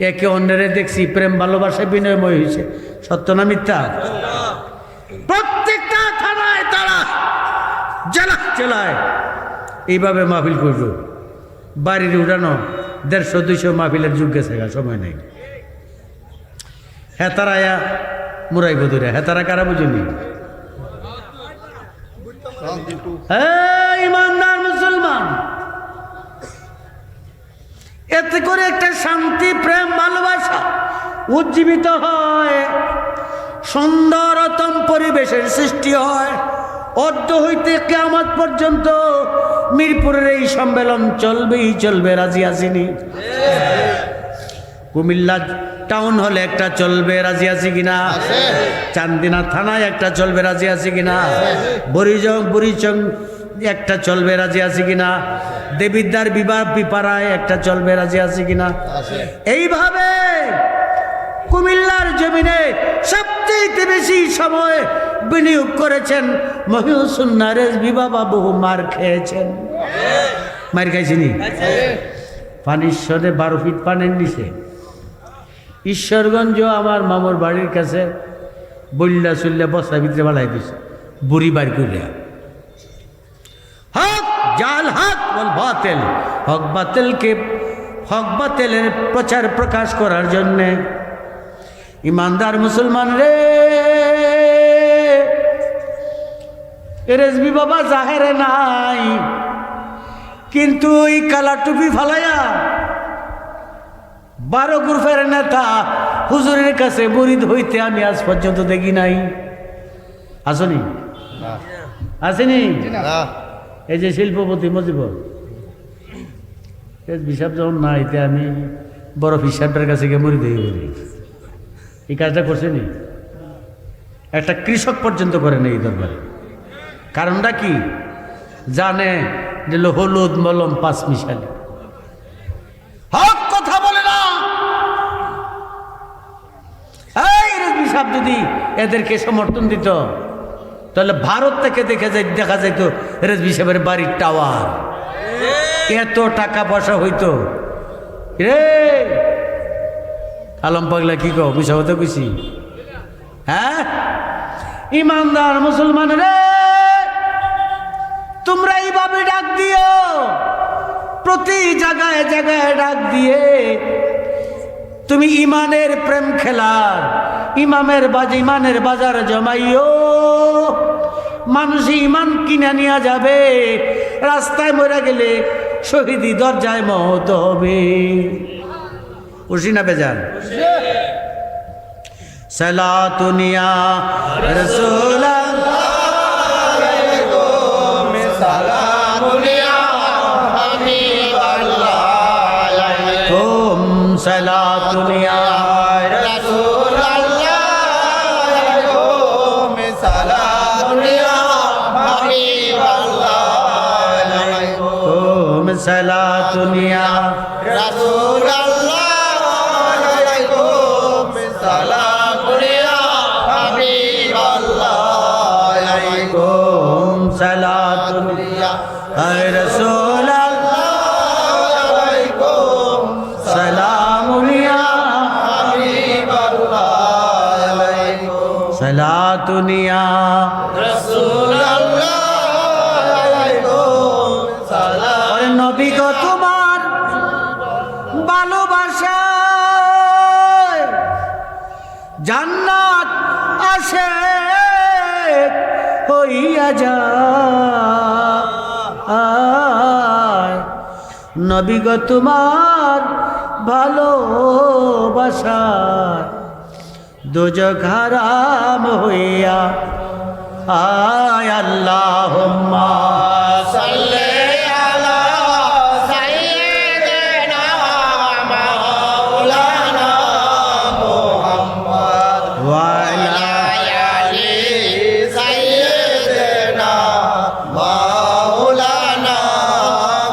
একে অন্যের দেখছি প্রেম ভালোবাসা বিনয়ময় হয়েছে সত্য না মিথ্যা প্রত্যেকটা থানায় তারা জেলায় এইভাবে মাহফিল করল বাড়ির উঠানো 150-200 মাহফিলের যুগ গেছে সময় নেই হেতারা মুরাই বধুরা হেতারা কারা বুঝুনি ইমানদার মুসলমান এতে করে একটা শান্তি প্রেম ভালোবাসা উজ্জীবিত হয় সুন্দরতম পরিবেশের সৃষ্টি হয় অদ্য হইতে কিয়ামত পর্যন্ত মিরপুরের এই সম্মেলন চলবে রাজি আসিনি কুমিল্লা টাউন হলে একটা চলবে রাজি আছি কিনা চান্দিনা থানায় একটা চলবে রাজি আছি কিনা বুড়িচং একটা চলবে রাজি আছি কিনা দেবিদ্দার বিবাহ বিপাড়ায় একটা চলবে রাজি আছি কিনা এইভাবে কুমিল্লার জমিনে সবচেয়ে বেশি সময় বিনিয়োগ করেছেন মহিউসুন্নাহ রেজভী বাবা বহু মার খেয়েছেন মার খাইছিনি পানিশ্বরে 12 ফিট পানির নিচে ঈশ্বরগঞ্জ আমার মামুর বাড়ির কাছে বললা চললা বস্তার ভিতরে বাড়াই দিছে বুড়ি বার করিয়া হক জাল হক বল বাতিল হক বাতিলের প্রচার প্রকাশ করার জন্যে ইমানদার মুসলমান রে রেজবি বাবা জাহেরে নাই, কিন্তু এই কালা টুপি ফালাইয়া 12 গ্রুপের নেতা হুজুরের কাছে মুরিদ হইতে আমি আজ পর্যন্ত দেখি নাই। আসনি আসেনি? এই যে শিল্পপতি মজিবর হিসাব যখন না এতে আমি বড় হিসাবটার কাছে গিয়ে মুরিদ হয়ে বলি। এই কাজটা করছে নি? একটা কৃষক পর্যন্ত করে না এই দরবারে। কারণটা কি জানে? যে হলুদ মলম 5 মিশালি হক কথা বলে না। এই রেজবি সাহেব যদি এদেরকে সমর্থন দিত তাহলে ভারত থেকে দেখা যাইতো রেজবি সাহেবের বাড়ির টাওয়ার, এত টাকা পয়সা হইতো। রে আলম পাগলা কি কও? বুঝা হতে বুঝি? হ্যাঁ ইমানদার মুসলমান রে, তোমরা এইভাবে ডাক দিও, প্রতি জায়গায় জায়গায় ডাক দিয়ে তুমি ইমানের প্রেম খেলার ইমানের বাজার জমাইও। মানুষ ইমান কিনে নিয়ে যাবে, রাস্তায় মরে গেলে শহীদি দরজায় মহত হবে। খুশি না বেজান? সালাতুনিয়া রাসূলুল্লাহ সালাতুনিয়া রাসূলুল্লাহ আলাইকুম সালাতুনিয়া হাবিবাল্লাহ আলাইকুম সালাতুনিয়া রাসূলুল্লাহ আলাইকুম সালাতুনিয়া হাবিবাল্লাহ আলাইকুম সালাতুনিয়া রাসূলুল্লাহ সালাতুনিয়া রাসূলুল্লাহ আলাইকুম সালাম। ওরে নবী গো তোমার ভালোবাসায় জান্নাত আসে হইয়া যায়। নবী গো তোমার ভালোবাসায় দোজখ হারাম হইয়া আয়। আল্লাহুম্মা সাল্লি আলা সাইয়্যিদিনা মাওলানা মুহাম্মদ ওয়া আলা আলি সাইয়্যিদিনা মাওলানা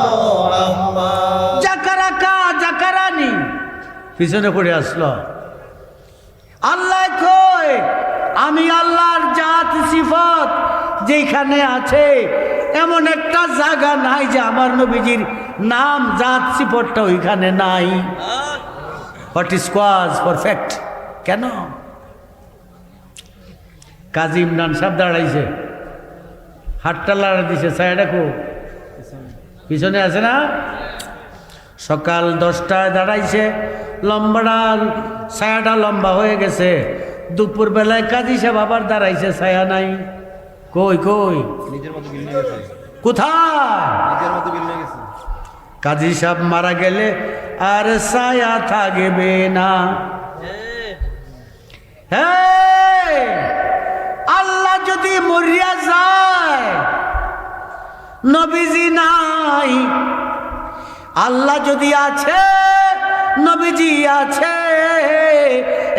মুহাম্মদ। জাকারানি পিছনে পড়ে আসলো। আল্লাহ কই আমি আল্লাহর জাত সিফত যেখানে আছে এমন একটা জায়গা নাই যে আমার নবীজির নাম জাত সিফতটা ওইখানে নাই। What is cause perfect? কেন? কাজী ইমরান সাহেব দাঁড়াইছে, হাতটা লাড়া দিছে, ছায়াটা কো পিছনে আছে না? সকাল 10টায় দাঁড়াইছে, লম্বাটা ছায়াটা লম্বা হয়ে গেছে। দুপুর বেলায় কাজী সাহেব আবার দাঁড়াইছে, ছায়া নাই। কই কোথায়? কাজী সাহেব মারা গেলে আর ছায়া থাকবে না। হ্যাঁ আল্লাহ যদি মরিয়া যায়, নবীজি নাই। আল্লাহ যদি আছে, নবীজি আছে।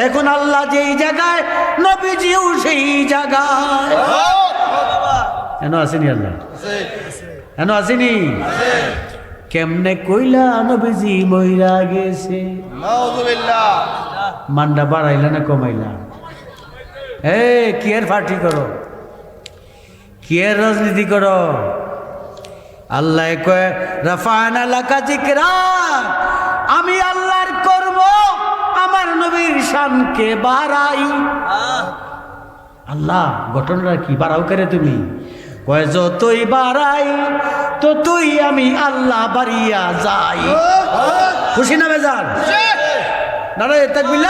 এখন আল্লাহ যেই জায়গায়, নবীজিও সেই জায়গায়। কেন আসেনি? আল্লাহ কেন আসেনি? কেমনে কইলা নবীজি মইরা গেছে? মান্ডা বাড়াইলা না কমাইলা? কি এর পার্টি করো, কি এর রাজনীতি করো? আল্লাহ কয় রাফা'না লাকা যিকরা, আমি আল্লাহর করব আমার নবীর শানকে বাড়াই। আল্লাহ ঘটনাটা কি বাড়াও করে তুমি? কয় যতই বাড়াই ততই আমি আল্লাহ বাড়িয়া যাই। খুশি না বেজার? দাঁড়া তাকবীর।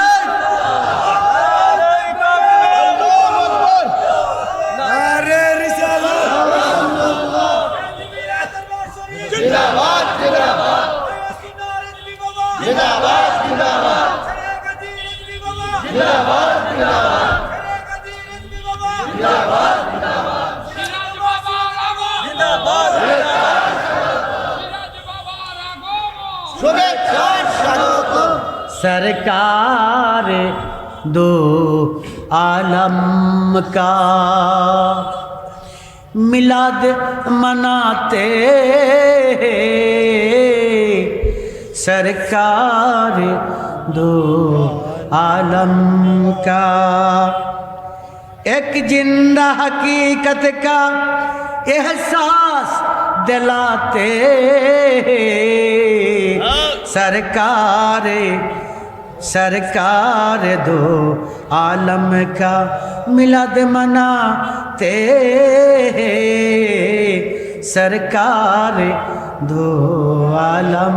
सरकार दो आलम का मिलाद मनाते सरकार दो आलम का एक जिंदा हकीकत का एहसास दिलाते सरकार दो आलम का मिलाद मनाते सरकार दो आलम।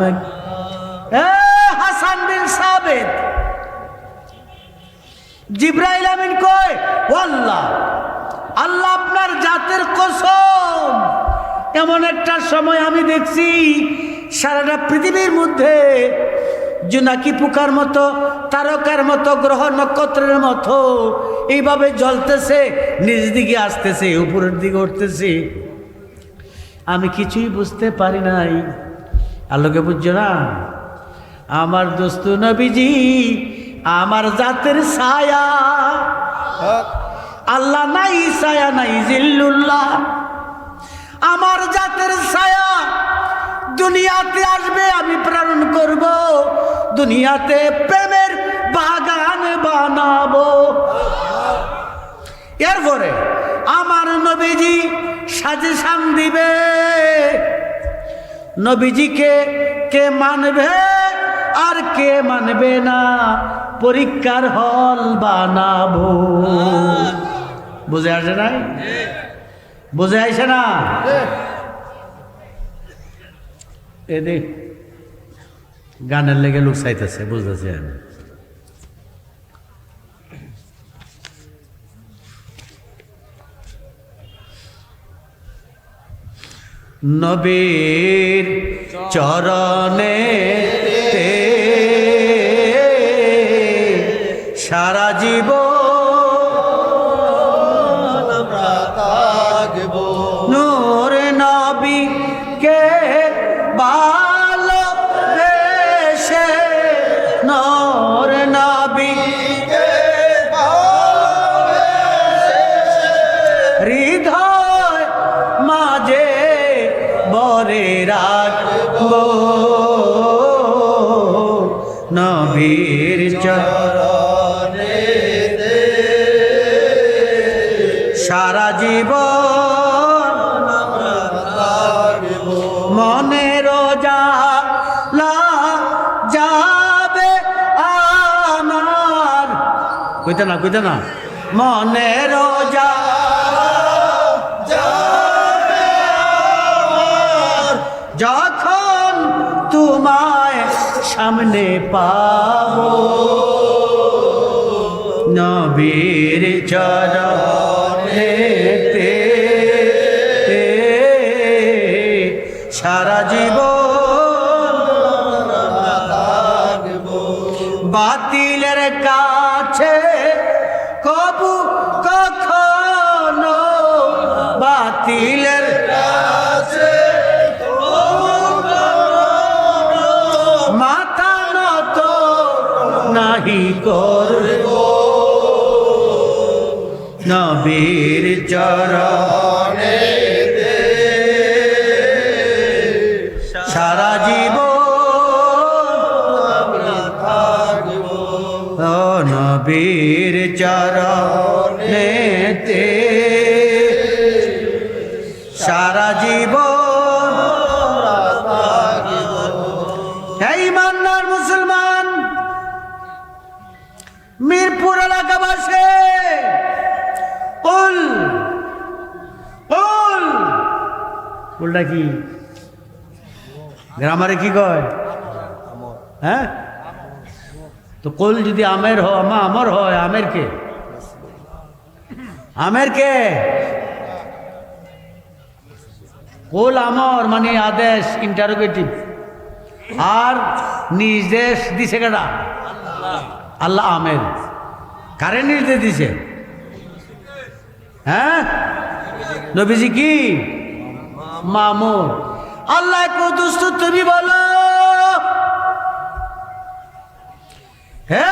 হাসান বিন সাবিত জিবরাইল আমিন কয় ও আল্লাহ, আল্লাহ আপনার জাতের কসম, এমন একটা সময় আমি দেখছি সারাটা পৃথিবীর মধ্যে জোনাকি পোকার মতো, তারকার মতো, গ্রহ নক্ষত্রের মতো এইভাবে জ্বলতেছে, নিজ দিকে আসতেছে, উপরের দিকে উঠতেছে, আমি কিছুই বুঝতে পারি নাই। আল্লাহকে বুঝছো না? আমার দোস্ত নবীজি আমার জাতের ছায়া, আল্লাহ নাই ছায়া নাই জিল্লুল্লাহ, আমার জাতের ছায়া দুনিয়াতে আসবে, আমি প্রেরণ করব, দুনিয়াতে প্রেমের বাগান বানাবো। এরপরে আমার নবীজি সাজেশন দিবে, নবীজিকে কে মানবে আর কে মানবে না, পরীক্ষার হল বানাবো। বুঝে আসে নাই? বুঝে আসে না? এদিক গানের লেগে লোক চাইতেছে, বুঝতেছেন? নবীর চরণে সারা জীবন নূর নবীকে ভালোবেসে, নূর নবীকে হৃদয় মাঝে বরে রাখবো, নবীর চরণে সারা জীবন মনের জ্বালা যাবে আমার। কইতে না, কইতে না, মনের জ্বালা যাবে আমার, যখন তোমায় সামনে পাবো, নবীর চরণেতে সারা জীবন বাতিলের কাছে কবু কখনো, বাতিলের কাছে মাথা নত নাহি করবো, নবীর চরণে সারা জীবন ও নবীর চরণেতে সারা জীবন। এই মান্নার মুসলমান মিরপুর এলাকাবাসী উল্টা কি গ্রামারে কি কয়? হ্যাঁ, তো কোল যদি আমের হয়, আমর হয়, আমের কে? আমের কে? কোল আমর মানে আদেশ, ইন্টারোগেটিভ। আর নির্দেশ দিছে কেডা? আল্লাহ। আমের কারে নির্দেশ দিছে? হ্যাঁ, নবীজি কি মামুর। আল্লাহ কুদুস তুমি বলো, হে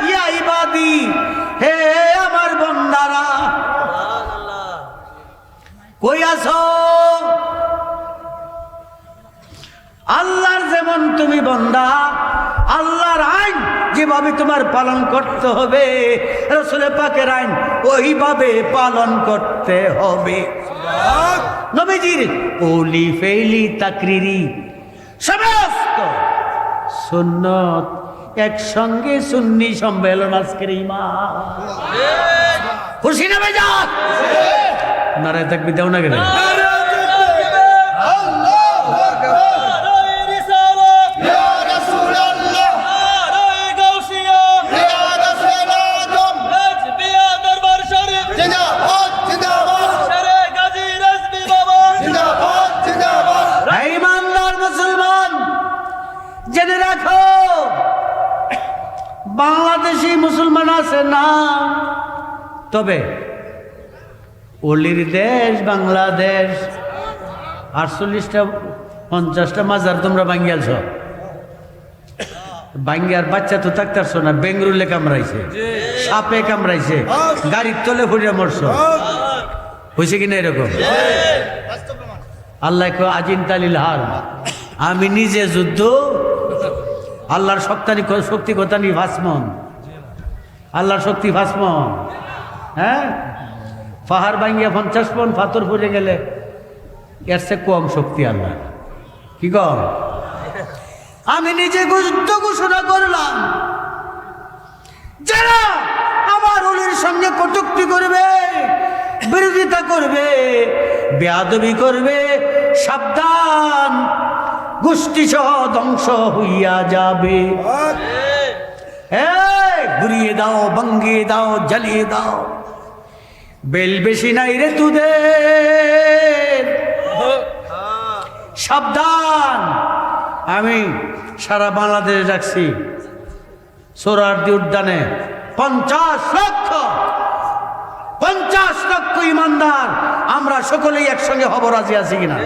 ইয়া ইবাদি, হে আমার বান্দারা, কই আছো? আল্লাহর যেমন তুমি বান্দা, আল্লাহর আইন যেভাবে তোমার পালন করতে হবে, রাসূল পাকের আইন ওইভাবে পালন করতে হবে। নবীজির ওলি ফেলি তাকরিরি সমস্ত সুন্নত একসঙ্গে সুন্নি সম্মেলন আজকের ইমাম। খুশি না বেজার? নারায় তাকবীর দাও না কেন? জেনে রাখো, বাংলাদেশি মুসলমান আছে না, তবে ওলির দেশ বাংলাদেশ। 48টা 50টা মাজার তোমরা বাঙ্গিয়ালছ, বাঙ্গিয়ার বাচ্চা তো থাকতারছ না, বেঙ্গরুলে কামড়াইছে, সাপে কামড়াইছে, গাড়ির তলে ফুরিয়া মরছ, হয়েছে কিনা এরকম? আল্লাহ আজিন তালিল হার, আমি নিজে যুদ্ধ, আল্লাহর শক্তি কথা নি ভাসমন, আল্লাহর শক্তি ভাসমন। হ্যাঁ, পাহাড় ভাঙ্গিয়া 50 পন পাথর পড়ে গেলে এর চেয়ে কম শক্তি আল্লাহ। কি কম? আমি নিজে যুদ্ধ ঘোষণা করলাম, যারা আমার ওলির সঙ্গে কটূক্তি করবে, বিরোধিতা করবে, বেয়াদবি করবে, সাবধান, গোষ্ঠী সহ ধ্বংস হইয়া যাবে। ঘুরিয়ে দাও, ভাঙ্গিয়ে দাও, জ্বালিয়ে দাও, বেল বেশি নাই রে তুদের, সাবধান। আমি সারা বাংলাদেশ রাখছি সোহরাওয়ার্দী উদ্যানে 50 লক্ষ ইমানদার, আমরা সকলেই একসঙ্গে হব, রাজি আছি কিনা?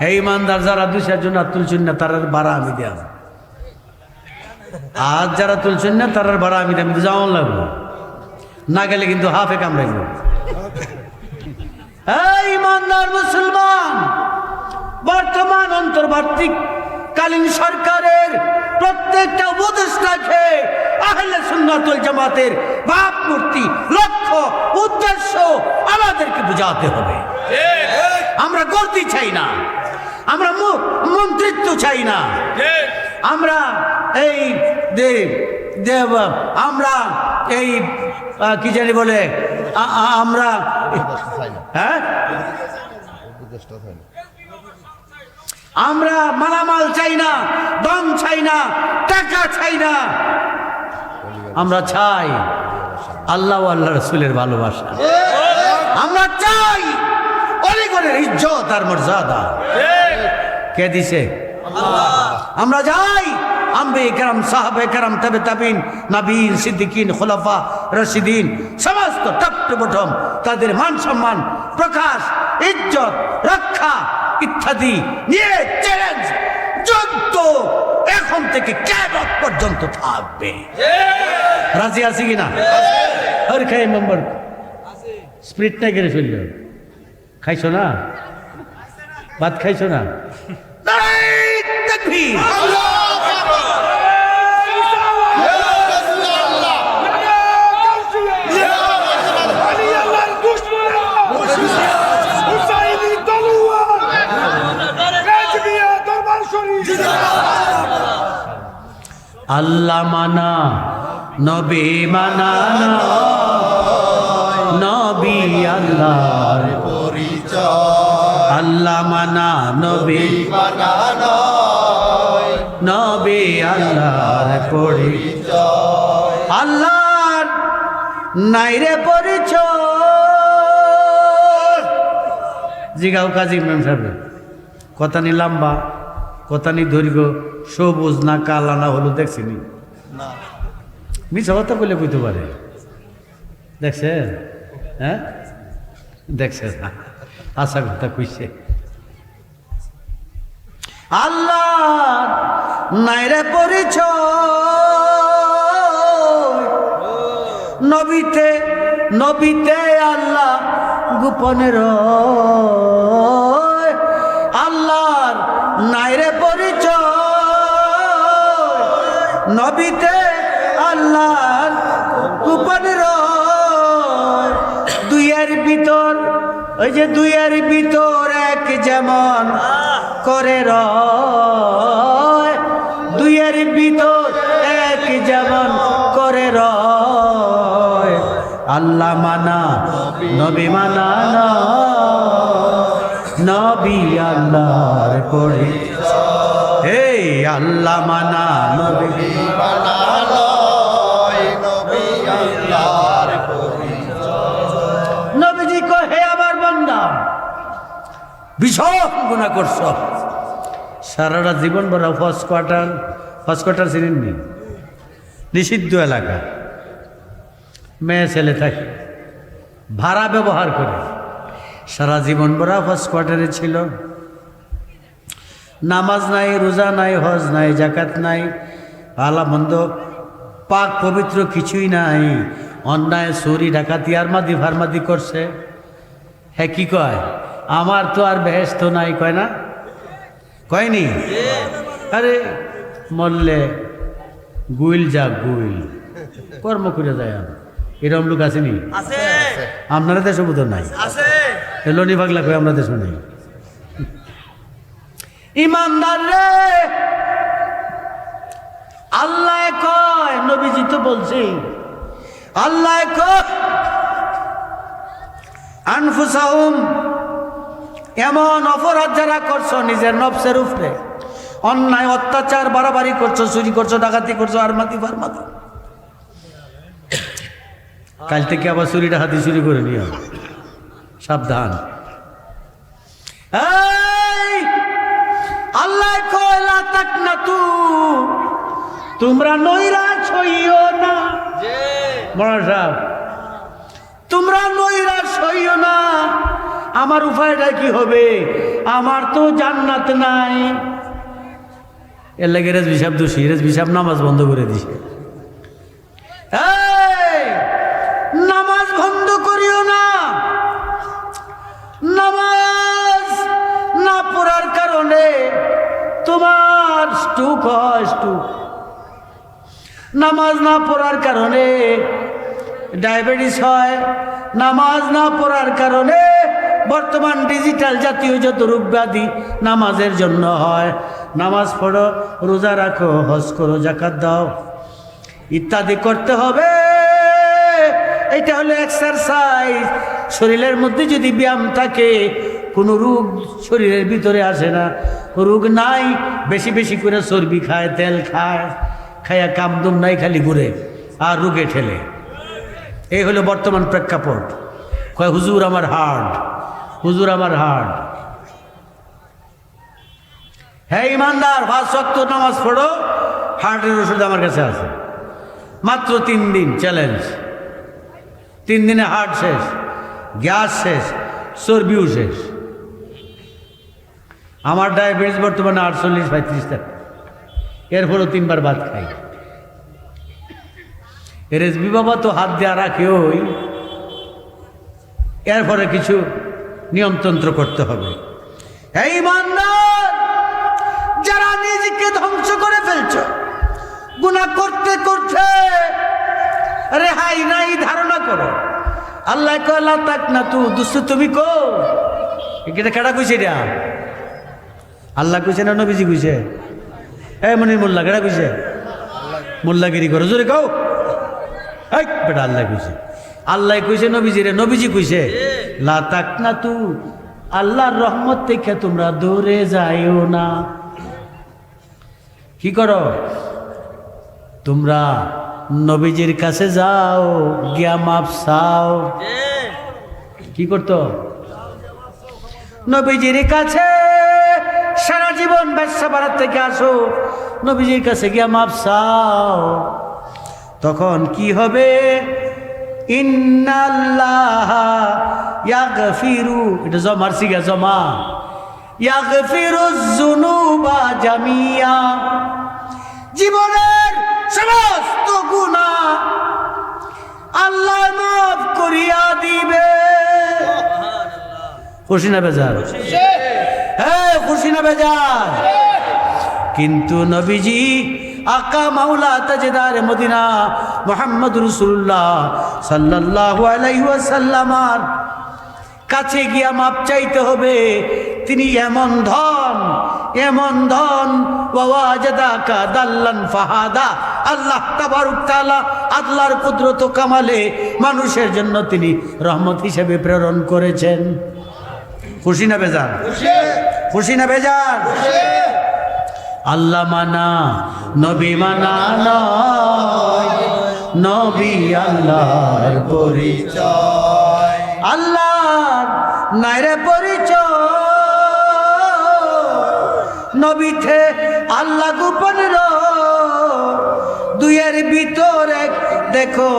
এই ইমানদার যারা 200 জন তুলছেন না, তার ভাড়া আমি দিলাম। আর যারা তুলছেন না, তার ভাড়া আমি দিলাম, যাওয়ান লাগবো না, গেলে কিন্তু হাফে কামড়াইব। এই ইমানদার মুসলমান, বর্তমান অন্তর্বর্তীকালীন সরকারের প্রত্যেকটা উপদেষ্টাকে আহলে সুন্নাত ওয়াল জামাতের ভাবমূর্তি, লক্ষ্য, উদ্দেশ্য আমাদেরকে বুঝাতে হবে। আমরা গলতি চাই না, আমরা মন্ত্রিত্ব চাই না, আমরা এই আমরা এই কি জানি বলে, আমরা হ্যাঁ, আমরা মালামাল চাই না, দম চাই না, টাকা চাই না, আমরা চাই আল্লাহ ও আল্লাহ রাসূলের ভালোবাসা। আমরা চাই অলিগণের ইজ্জত আর মর্যাদা। কে দিছে? আমরা যাই আম্বিয়া কেরাম, সাহাবে কেরাম, তাবে তাবিন, নবীন, সিদ্দিকিন, খোলাফা রাশিদিন, সমস্ত টপ টু বটম তাদের মান সম্মান প্রকাশ, ইজ্জত রক্ষা ইত্যাদি নিয়ে চ্যালেঞ্জ, যুদ্ধ এখন থেকে কিয়ামত পর্যন্ত থাকবে। রাজি আছি কিনা? আর খাই নম্বর স্প্রিট না কেড়ে ফেলল, খাইছো না? ভাত খাইছো না? তাকবীর! আল্লাহ মানা নবী মানা নবী আল্লাহর পরিচয় আল্লাহ মানা নবী বানানো নবী আল্লাহর পরিচয় আল্লাহর নাইরে পরিচয় জিগাও কাজী ইমাম সাহেব কথা নি লম্বা কথা নি দৈর্ঘ্য সবুজ না কালা না হলুদ দেখছিনি না মিছা কথা বলে কইতে পারে দেখছেন হ্যাঁ দেখছেন আশা কথা কইছে আল্লাহ নাইরে পরিচয় নবীতে নবীতে আল্লাহ গোপনের আল্লাহর নাইরে পরিচয় নবীতে আল্লাহর গোপনের দুইয়ের ভিতর ওই যে দুইয়ের ভিতর এক যেমন করে রয় দুইয়ের ভিতর এক যেমন করে রয় আল্লাহ মানা নবী মানা নবী আল্লাহর পরিচয় এই আল্লাহ মানা নবী বানানো নবী আল্লাহর পরিচয় নবীজি কয় হে আমার বান্দা ভীষণ গুনাহ করছ সারাটা জীবন ভর ফার্স্ট কোয়ার্টার চিনেননি নিষিদ্ধ এলাকা মেয়ে ছেলে থাকে ভাড়া ব্যবহার করে সারা জীবন ভরা ফার্স্ট কোয়ার্টারে ছিল নামাজ নাই রোজা নাই হজ নাই জাকাত নাই ভালো মন্দ পাক পবিত্র কিছুই নাই অন্যায় চুরি ডাকাতি আর মাদি ফার্মাদি করছে হ্যাঁ কি কয় আমার তো আর বেহেস্ত নাই কয় না কয়নি আরে মরলে গুইল যা গুইল কর্ম করে যায় এরকম লোক আসেনি আছে আপনারা দেশে বোধ নাই আছে এলোনি পাগলা কয় আমরা দেশ নেই ইমানদার রে আল্লাহ কয় নবীজি তো বলছি আল্লাহ কয় আনফুসাহুম এমন অপরাধ যারা করছো নিজের নফসের উপরে অন্যায় অত্যাচার বাড়াবাড়ি করছো চুরি করছো ডাকাতি করছো আর মাতি ফারমাতি কাল থেকে আবার চুরি ডাকাতি চুরি করে নিও সাবধান এই আল্লাহ কয় লা তাকনাতু তোমরা নৈরাশ হইও না যে মরা সাহেব তোমরা নৈরাশ হইও না আমার উপায়টা কি হবে আমার তো জান্নাত নাই এর লাগে রেজবি সাহেব দোষী রেজবি সাহেব নামাজ বন্ধ করে দিছে এই নামাজ বন্ধ করিও না নামাজ না পড়ার কারণে তোমার স্ট্রোক হয় স্ট্রোক নামাজ না পড়ার কারণে ডায়াবেটিস হয় নামাজ না পড়ার কারণে বর্তমান ডিজিটাল জাতীয় যত রোগ ব্যাধি নামাজের জন্য হয় নামাজ পড়ো রোজা রাখো হজ করো জাকাত দাও ইত্যাদি করতে হবে এটা হলো এক্সারসাইজ শরীরের মধ্যে যদি ব্যায়াম থাকে কোনো রোগ শরীরের ভিতরে আসে না রোগ নাই বেশি বেশি করে চর্বি খায় তেল খায় খায়া কামদুম নাই খালি ঘুরে আর রোগে ঠেলে এই হলো বর্তমান প্রেক্ষাপট কয় হুজুর আমার হার্ট হুজুর আমার হার্ট হ্যাঁ ইমানদার 5 ওয়াক্ত নামাজ পড়ো হার্টের ওষুধ আমার কাছে আছে মাত্র 3 দিন চ্যালেঞ্জ 3 দিনে হার্ট শেষ গ্যাস শেষ চর্বিও শেষ আমার ডায়াবেটিস বর্তমানে 48-35 থাকে এরপরও 3 বার ভাত খাই রেজবি বাবা তো হাত দেওয়া রাখে ওই এরপরে কিছু নিয়মতন্ত্র করতে হবে এই ইমানদার যারা নিজেকে ধ্বংস করে ফেলছো গুনাহ করতে করতে রেহাই নাই ধারণা করো আল্লাহ কয় লা তাকনাতু দুষ্ট তুমি কো এটা কেডা কইছে এটা আল্লাহ কইছে না নবীজি কইছে এই মনির মোল্লা কেডা কইছে মোল্লাগিরি করো, জোরে কও। এই বেটা আল্লাহ কইছে, আল্লাহ কইছে নবীজিরে, নবীজি কইছে লা তাকনাতু, আল্লাহর রহমত থেকে তোমরা দূরে যাইও না। কি করো তোমরা? নবীজির কাছে যাও, গিয়া মাপ চাও। কি করতো? নবীজির কাছে সারা জীবন ব্যবসা বাড়ার থেকে আসো, নবীজির কাছে গিয়া মাপ চাও। তখন কি হবে? ইন্নাল্লাহ ইয়াগফিরু, এটা জমার সিগা, জমা। ইয়াগফিরুজ যুনুবা জামিয়া, জীবনের সমস্ত গুনাহ আল্লাহ মাফ করিয়া দিবে। খুশি না বেজার? হ্যাঁ, খুশি না বেজার? কিন্তু নবীজি আকা মাওলা তাজদার মদিনা মুহাম্মদ রাসূলুল্লাহ সাল্লাল্লাহু আলাইহি ওয়াসাল্লামের কাছে গিয়া মাপ চাইতে হবে। তিনি এমন ধন ওয়াজাদাকা দাল্লান ফাহাদা, আল্লাহ তাবারক তাআলা আল্লাহর কুদরত ও কামালে মানুষের জন্য তিনি রহমত হিসেবে প্রেরণ করেছেন। খুশি না বেজার? খুশি না বেজার? আল্লাহ মানা নবী মানা নয়, নবী আল্লাহর পরিচয়, আল্লাহর নাইরে পরিচয়। নবীতে আল্লাহ গোপন দুইয়ের ভিতর এক দেখো,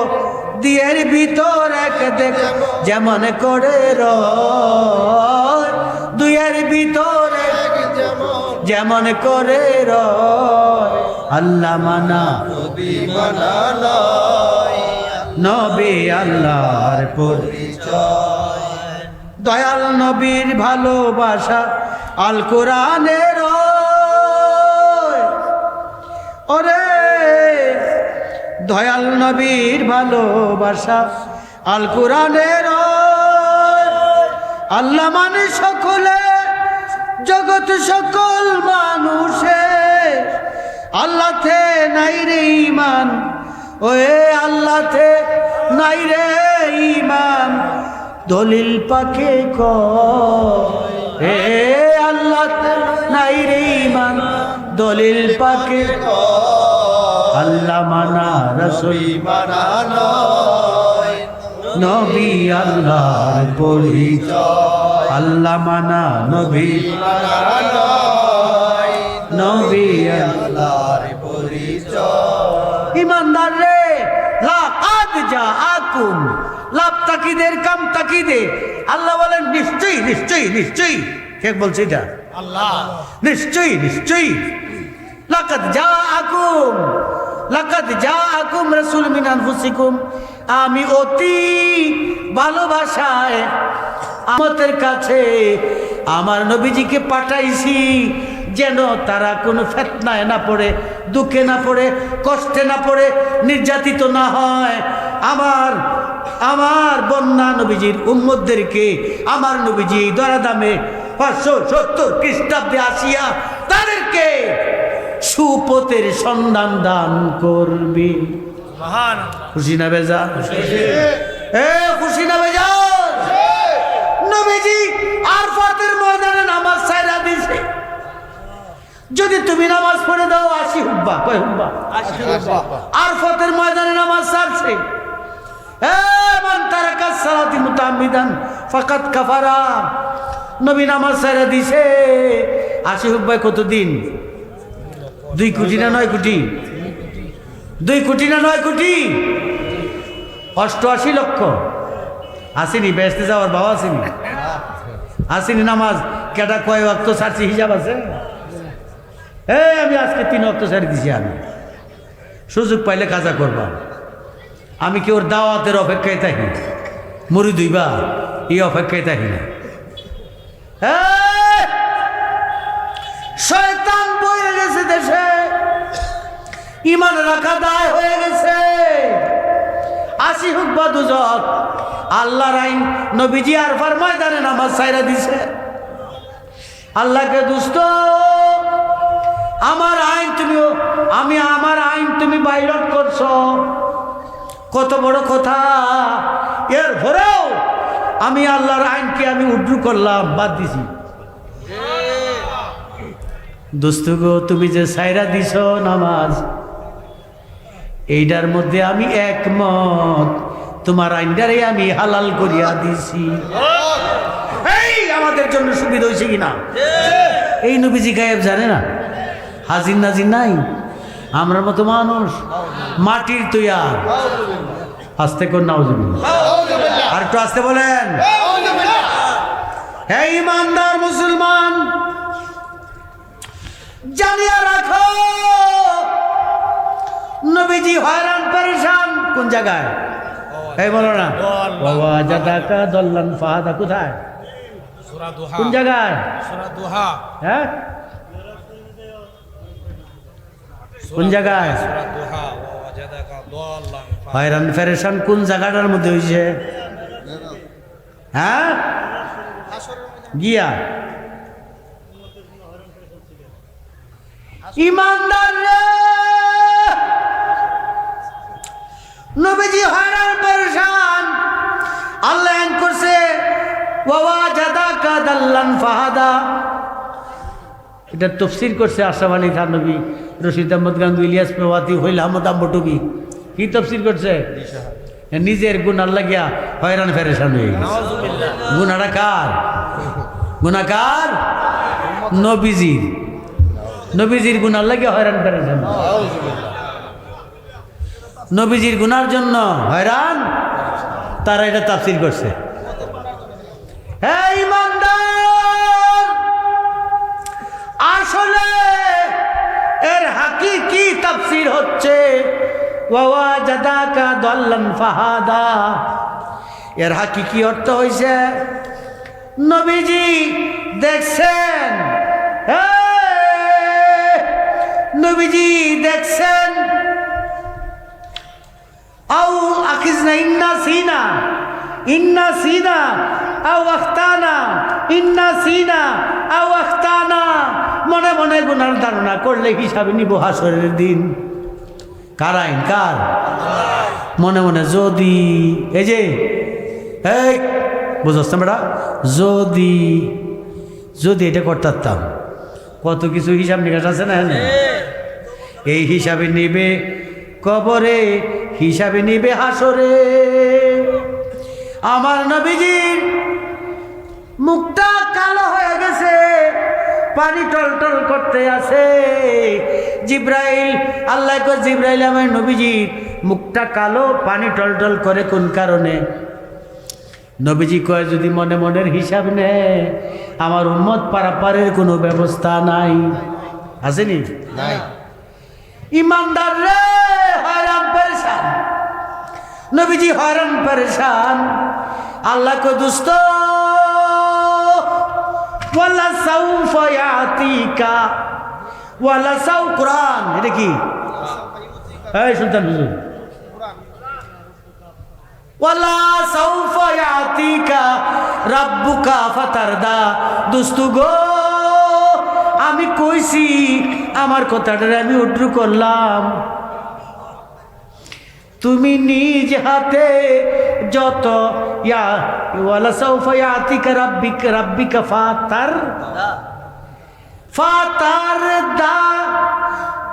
দুইয়ের ভিতর এক দেখো, যেমন করে রয় দুইয়ের ভিতর এক যেমন করে রয়। আল্লাহ মানা নবী মানা নয়, নবী আল্লাহর পরিচয়, দয়াল নবীর ভালোবাসা আল কোরআনের ওরে, দয়াল নবীর ভালোবাসা আল কোরআনের। আল্লাহ মানে সকলে, জগৎ সকল মানুষে, আল্লাহতে নাই রে ঈমান, ওয়ে আল্লাহতে নাই রে ঈমান, দলিল পাকে কয় হে আল্লাহতে নাই রে ঈমান, দলিল পাকে আল্লাহ মানা রাসূল মানা নয়, নবী আল্লাহর পরিচয়। আল্লাহ মানা নবী মানা নয়, নবী আল্লাহর পরিচয়। ইমানদার রে, লাকাদ জাআকুম, লাভ তাকিদের কাম তাকিদে আল্লাহ বলেন নিশ্চয়ই নিশ্চয়ই নিশ্চয়ই। কে বলছে এটা? আল্লাহ। নিশ্চয়ই নিশ্চয়ই। লাকাদ জাআকুম, লাকাদ জাআকুম রাসূল মিন আনফুসিকুম, আমি অতি ভালোবাসায় আমাদের কাছে আমার নবীজিকে পাঠাইছি, যেন তারা কোনো ফিতনায় না পড়ে, দুঃখে না পড়ে, কষ্টে না পড়ে, নির্যাতিত না হয়। আমার বন্যা নবীজির উম্মতদেরকে আমার নবীজি দরা দামে 570 খ্রিস্টাব্দে আসিয়া তাদেরকে সুপথের সন্ধান দান করবে। খুশি না বেজা? খুশি না বেজা? নবীজি আরফাতের ময়দানে নামাজ ছাইরা দিছে। যদি তুমি নামাজ পড়ে দাও 80 হুব্বা, কয় হুব্বা? 80 হুব্বা। আরফাতের ময়দানে নামাজ ছাড়ছে। মান তারাকা সালাতি মুতাআম্মিদান ফাকাত কাফারা। নবী নামাজ ছাইরা দিছে 80 হুব্বায় কতদিন? 2 কোটি না 9 কোটি? 2 কোটি না 9 কোটি? 88 লক্ষ। আসেনি বেহেশতে যাওয়ার বাবা? আসেনি? আসেনি? নামাজ কেটা কয় ওয়াক্ত ছাড়ছি হিসাব আছে? আমি আজকে 3 ওয়াক্ত ছাড়ি দিছি। আমি সুযোগ পাইলে কাজা করবা। আমি কি ওর দাওয়াতের অপেক্ষায় থাকি? মুড়ি দুইবা এই অপেক্ষায় থাকি না। শয়তান বয়ে গেছে দেশে, ইমান রাখা দায় হয়ে গেছে। 80 হুব্বা দুজক। আল্লাহর আইন নবীজি আরফার ময়দানে নামাজ ছাইরা দিছে। আল্লাহকে দুস্ত, আমার আইন তুমি, আমি আমার আইন তুমি পাইলট করছো, কত বড় কথা। এরপরেও আমি আল্লাহর আইনকে আমি উড্ডু করলাম, বাদ দিছি। দোস্ত গো, তুমি যে সাইরা দিছ নামাজ, এইটার মধ্যে আমি একমত, তোমার আইনটারে আমি হালাল করিয়া দিছি। এই আমাদের জন্য সুবিধা হয়েছে কিনা? এই নবীজি গায়েব জানে না, হাজির নাজির নাই। আমরা মতো মানুষ মাটির তৈয়ার। আস্তে কর নাউজুবিল্লাহ, আর একটু আস্তে বলেন। হে ইমানদার মুসলমান, জানিয়া রাখো নবীজি হয়রান পেরেশান কোন জায়গায়? এই বলো না, বাবা জাদাকা দল্লান ফাহাদা, কোথায়? সূরা দুহা, কোন জায়গায়? সূরা দুহা, হ্যাঁ, কোন জায়গায়? সূরা দুহা, ওয়া ওয়াজাদাকা দাল্লান ফাহাদা। হয়রান পেরেশান কোন জায়গাটার মধ্যে হয়েছে? হ্যাঁ, গিয়া ইমানদার রে, নবীজি হয়রান পেরেশান, আল্লাহ এন করছে ওয়া জাদাকা দাল্লান ফাহাদা। এটা তফসির করছে আশরাফ আলী থানভী, রশিদ আহমদ গাঙ্গু, ইলিয়াস প্রভাতী, হইল আহমদ আম্বটুবি। কি তফসির করছে? নিজের গুনার লাগিয়া হয়রান পেরেশান হয়ে গেছে। গুনাটা কার? গুনাহগার নবীজির। নবীজির গুনার লাগিয়া হয়রান পেরেশান, নবীজির গুনার জন্য হয়রান, তারা এটা তাফসির করছে। হে ইমানদার, আসলে এর হাকিকি তাফসির হচ্ছে ওয়া জাদাকা দাল্লান ফাহাদা। এর হাকিকি অর্থ হইছে নবীজি দেখছেন, নবীজি দেখছেন আও আখিজনা ইন্না সিনা, ইন্না সিনা আও আখতানা, ইন্না সিনা আও আখতানা। মনে মনে গুনার ধারণা করলে হিসাবে নিব হাসরের দিন। কার আইন? কার? মনে মনে যদি, এই যে এই বুঝছ বেটা, যদি যদি এটা করতাম, কত কিছু হিসাব নিকাশ আছে না? এই হিসাবে নিবে কবরে, হিসাবে নিবে হাসরে। আমার নবীজির মুখটা কালো হয়ে গেছে, পানি টলটল করতে আছে। জিব্রাইল, আল্লাহ কয় জিব্রাইল, আমার নবীজির মুখটা কালো, পানি টলটল করে কোন কারণে? নবীজি কয় যদি মনে মনের হিসাব নেয়, আমার উম্মত পারাপারের কোনো ব্যবস্থা নাই। আসেনি? নাই। ইমানদার রে, হয়রান পেরেশান, নবীজি হয়রান পেরেশান। আল্লাহ কো দোস্ত ওয়ালা সাউফা ইয়াতিকা, ওয়ালা সাউ, কোরআন। এটা কি? এই সুলতান হুজুর, ওয়ালা সাউফা ইয়াতিকা রাব্বুকা ফাতারদা। দোস্ত গো, আমি কইছি, আমার কথাটা আমি উদ্রু করলাম, তুমি নিজ হাতে যত ওয়ালা সাউফা ইয়াতিকা রাব্বিকা ফাতারদা,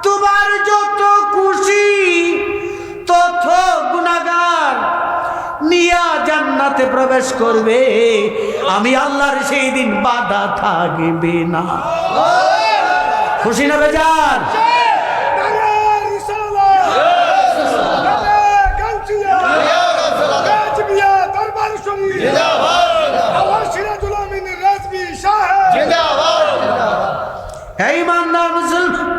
তোমার যত খুশি তত গুনাহগার নিয়া জান্নাতে প্রবেশ করবে, আমি আল্লাহর সেই দিন বাধা থাকবে না। খুশি না বেজার? এই ইমানদার মুসলমান,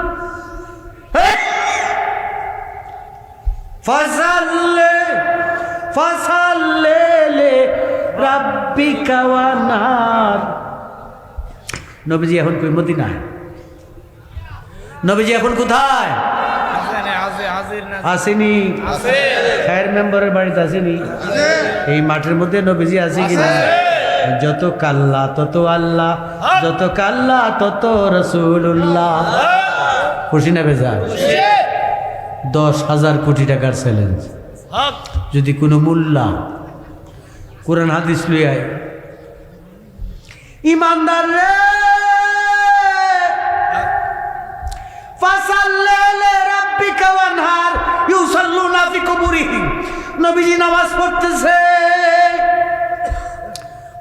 ফাসাল্লে রাব্বিকা ওয়ানহার। নবীজি এখন কই? মদিনায়। নবীজি এখন কোথায়? আসেনি? খায়ের মেম্বারের বাড়িতে আসেনি? এই মাঠের মধ্যে নবীজি আছে কিনা? যত কাল্লা তত আল্লাহ, যত কাল্লা তত রাসূলুল্লাহ। খুশি না বেজার? 10,000 কোটি টাকার চ্যালেঞ্জ। যদি কোনো মোল্লা কোরআন হাদিস লইয়ায়, ইমানদার রে ফাসাল্লি রাব্বিকা ওয়ানহার ইউসাল্লুনা ফি কুবুরিহিম, নবীজি নামাজ পড়তেছে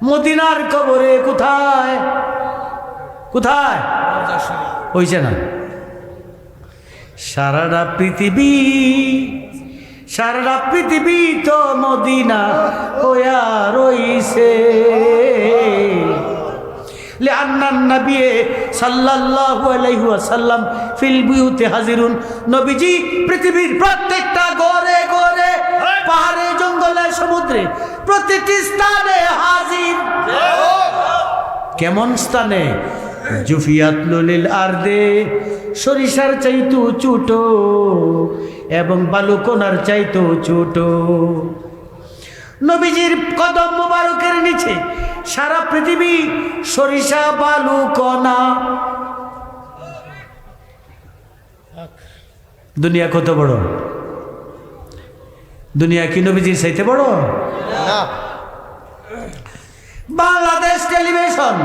মদিনার কবরে। কোথায় কোথায় হইছে না? সারাটা পৃথিবী তো মদিনা হইয়া রইছে। লিআন্নান নবী সাল্লাল্লাহু আলাইহি ওয়াসাল্লাম ফিল বুয়ুতি হাজিরুন, নবীজি পৃথিবীর প্রত্যেকটা ঘরে ঘরে, পাহাড়ে, জঙ্গলে, সমুদ্রে, প্রতিটি স্থানে হাজির। কেমন স্থানে? জুফিয়াত লুলিল আরদে, সরিষার চাইতো ছোট এবং বালুকোনার চাইতো ছোট। নবীজির কদম মোবারকের নিচে সারা পৃথিবী সরিষা বালুকণা। দুনিয়া কত বড়? দুনিয়া কি নবীজির চাইতে বড়? না। বাংলাদেশ টেলিভিশন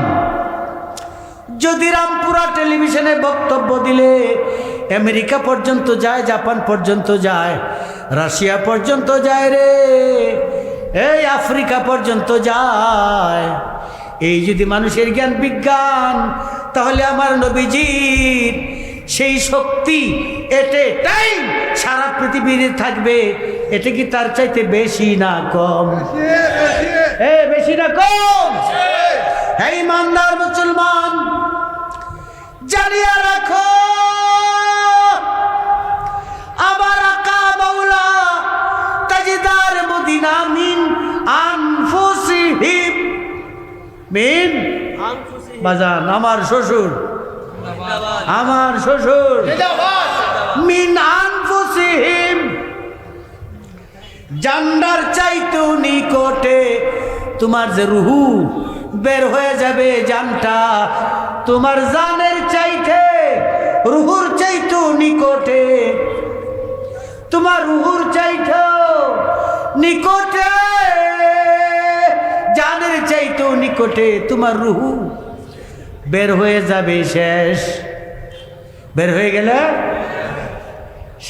যদি রামপুরা টেলিভিশনে বক্তব্য দিলে আমেরিকা পর্যন্ত যায়, জাপান পর্যন্ত যায়, রাশিয়া পর্যন্ত যায় রে, এই আফ্রিকা পর্যন্ত যায়। এই যদি মানুষের জ্ঞান বিজ্ঞান, তাহলে আমার নবীজির সেই শক্তি এটে টাইম সারা পৃথিবীতে থাকবে। এটা কি তার চাইতে বেশি না কম? বেশি না কম? এই ইমানদার মুসলমান জানিয়ে রাখো, আমার আকা মাওলা তাজদার মদিনা মিন আনফুসিহিম, মিন বাজান আমার শ্বশুর মিন আনফুসিহিম, জান্নার চাইতো নিকটে। তোমার যে রুহু বের হয়ে যাবে, জানটা তোমার জানের চাইতে, রুহুর চাইতো নিকটে, তোমার রুহুর চাইতো নিকটে, জানের চাইতো নিকটে তোমার রুহু বের হয়ে যাবে। শেষ, বের হয়ে গেলে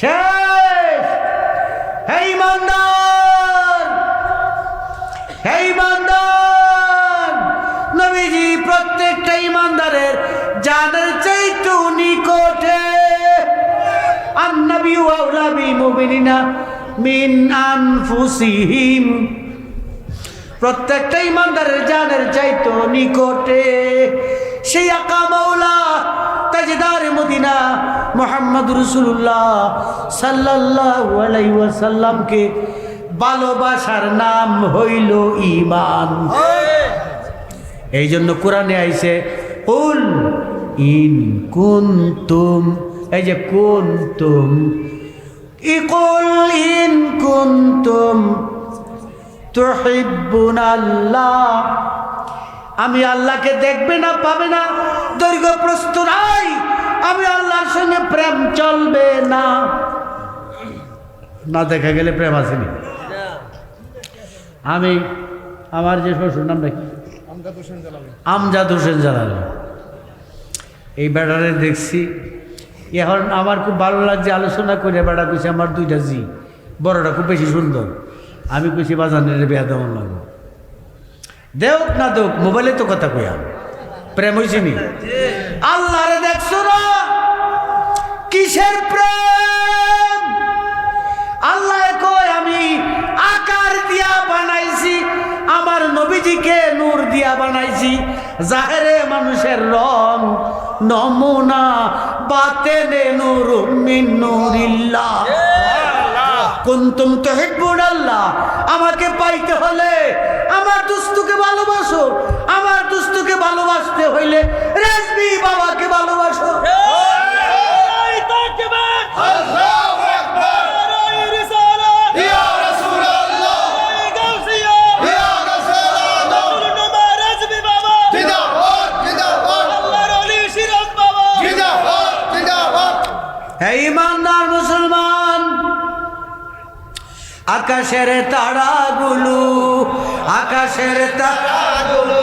শেষ। হে ইমানদার, হে ইমানদার, নবীজি প্রত্যেকটা ইমানদারের জানের চাইতো নিকটে। আন-নবী আউলা বিল মুমিনিনা মিন আনফুসিহিম, প্রত্যেকটা ইমানদারের জানের চাইতো নিকটে। সেই আকা মাওলা তাজদার মদিনা মুহাম্মদ রাসূলুল্লাহ সাল্লাল্লাহু আলাইহি ওয়াসাল্লামকে ভালোবাসার নাম হইল ঈমান। এই জন্য কোরআনে আইছে কুল ইন কুনতুম, এই যে কুনতুম, ইকুল ইন কুনতুম তুহিব্বুনাল্লাহ, আমি আল্লাহকে দেখবে না, পাবে না, দৈর্ঘ্য প্রস্থ নাই, আমি আল্লাহর সঙ্গে প্রেম চলবে না। না দেখা গেলে প্রেম আসেনি। আমি আমার যে শ্বশুর নামটা কি, আমজাদ হোসেন জালাল, এই বেড়ারে দেখছি। এখন আমার খুব ভালো লাগছে আলোচনা করে। বেড়া কইছে আমার দুইটা জি, বড়টা খুব বেশি সুন্দর। আমি কইছি বাজানের বিয়া দেওয়ার লাগবে, দেওক না দেওক, মোবাইলে তো কথা কইয়া প্রেম হয়েছে নি? আল্লাহরে দেখছো না কিসের প্রেম? আল্লাহ কয় আমি আকার দিয়া বানাইছি, আমার নবীজিকে নূর দিয়া বানাইছি। জাহেরে মানুষের রং নমুনা, বাতেনে নূরুম মিন নূরিল্লাহ। কুনতুম তুহিব্বুনাল্লাহ, আমাকে পাইতে হলে আমার দুস্তুকে ভালোবাসো, আমার দুস্তুকে ভালোবাসতে হইলে রেজবি বাবাকে ভালোবাসো। হে ইমানদার মুসলমান, আকাশের তারাগুলো, আকাশের তারাগুলো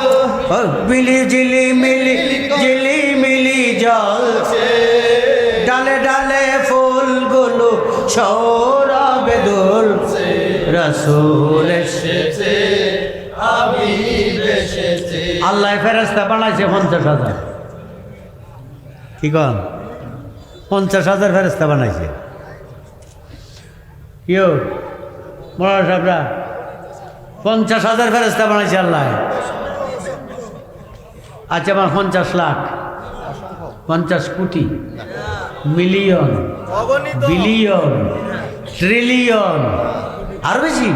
মিলি ঝিলি মিলি ঝিলি মিলি জ্বলছে, ডালে ডালে ফুলগুলো সৌরভে দুলছে, রাসূল এসেছে, হাবিব এসেছে। আল্লাহ ফেরেশতা বানাইছে 50,000। কি কন? 50,000 ফেরেশতা বানাইছে। কেউ মরা সাহেবরা 50,000 ফেরেশতা বানাইছে আল্লাহ। আচ্ছা, আমার 50 লাখ, 50 কোটি, মিলিয়ন, বিলিয়ন, ট্রিলিয়ন, আর বেশি।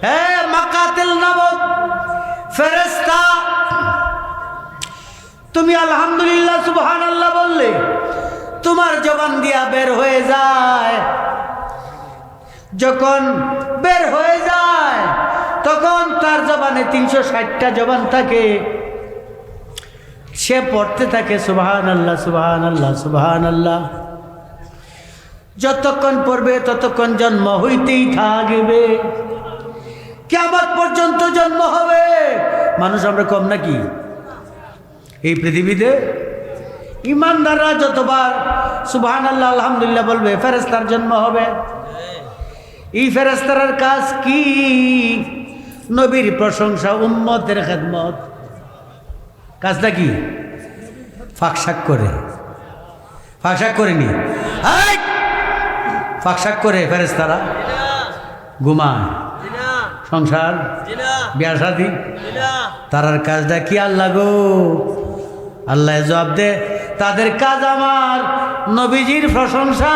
হ্যাঁ, মাকাতিল নবত ফেরেশতা, তুমি আলহামদুলিল্লাহ সুবহানাল্লাহ বললে তোমার জবান দিয়া বের হয়ে যায়। যখন বের হয়ে যায় তখন তার জবানে 360টা জবান থাকে, সে পড়তে থাকে সুবহানাল্লাহ সুবহানাল্লাহ সুবহানাল্লাহ। যতক্ষণ পড়বে ততক্ষণ জন্ম হইতেই থাকবে, কিয়ামত পর্যন্ত জন্ম হবে। মানুষ আমরা কম নাকি এই পৃথিবীতে? ইমানদাররা যতবার সুবহানাল্লাহ আলহামদুলিল্লাহ বলবে ফেরেশতার জন্ম হবে। এই ফেরেশতার কাজ কি? নবীর প্রশংসা, উম্মতের খেদমত। কাজটা কি? ফাঁকশাক করে, ফাঁকশাক করেনি, ফাঁকশাক করে ফেরেশতারা ঘুমায়, সংসার, বিয়া শাদী, তারার কাজটা কি? আল্লাহ গো, আল্লাহ জবাব দে, তাদের কাজ আমার নবীজির প্রশংসা।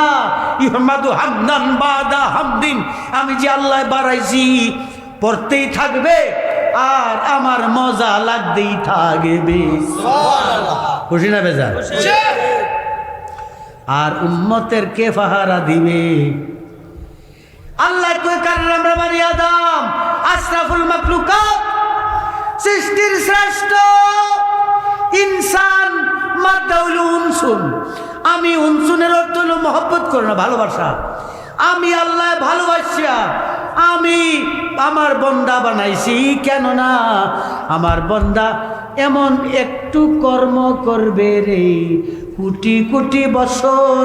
ইহমাদু হামদান বাদা হামদিন, আমি যে আল্লাহ বাড়াইছি পড়তেই থাকবে আর আমার মজা লাগতেই থাকবে। খুশি না বেজার? আর উম্মতের কে পাহারা দিবে? আল্লাহ কই কারণ আমরা মানি আদম আশরাফুল মাখলুকাত, সৃষ্টির শ্রেষ্ঠ ইনসান, মাদাউল উনসুন। আমি উনসুনের অর্থ হলো মহব্বত করে না, ভালোবাসা। আমি আল্লাহ ভালোবাসিয়া আমি আমার বন্দা বানাইছি, কেননা আমার বন্দা এমন একটু কর্ম করবে রে, কোটি কোটি বছর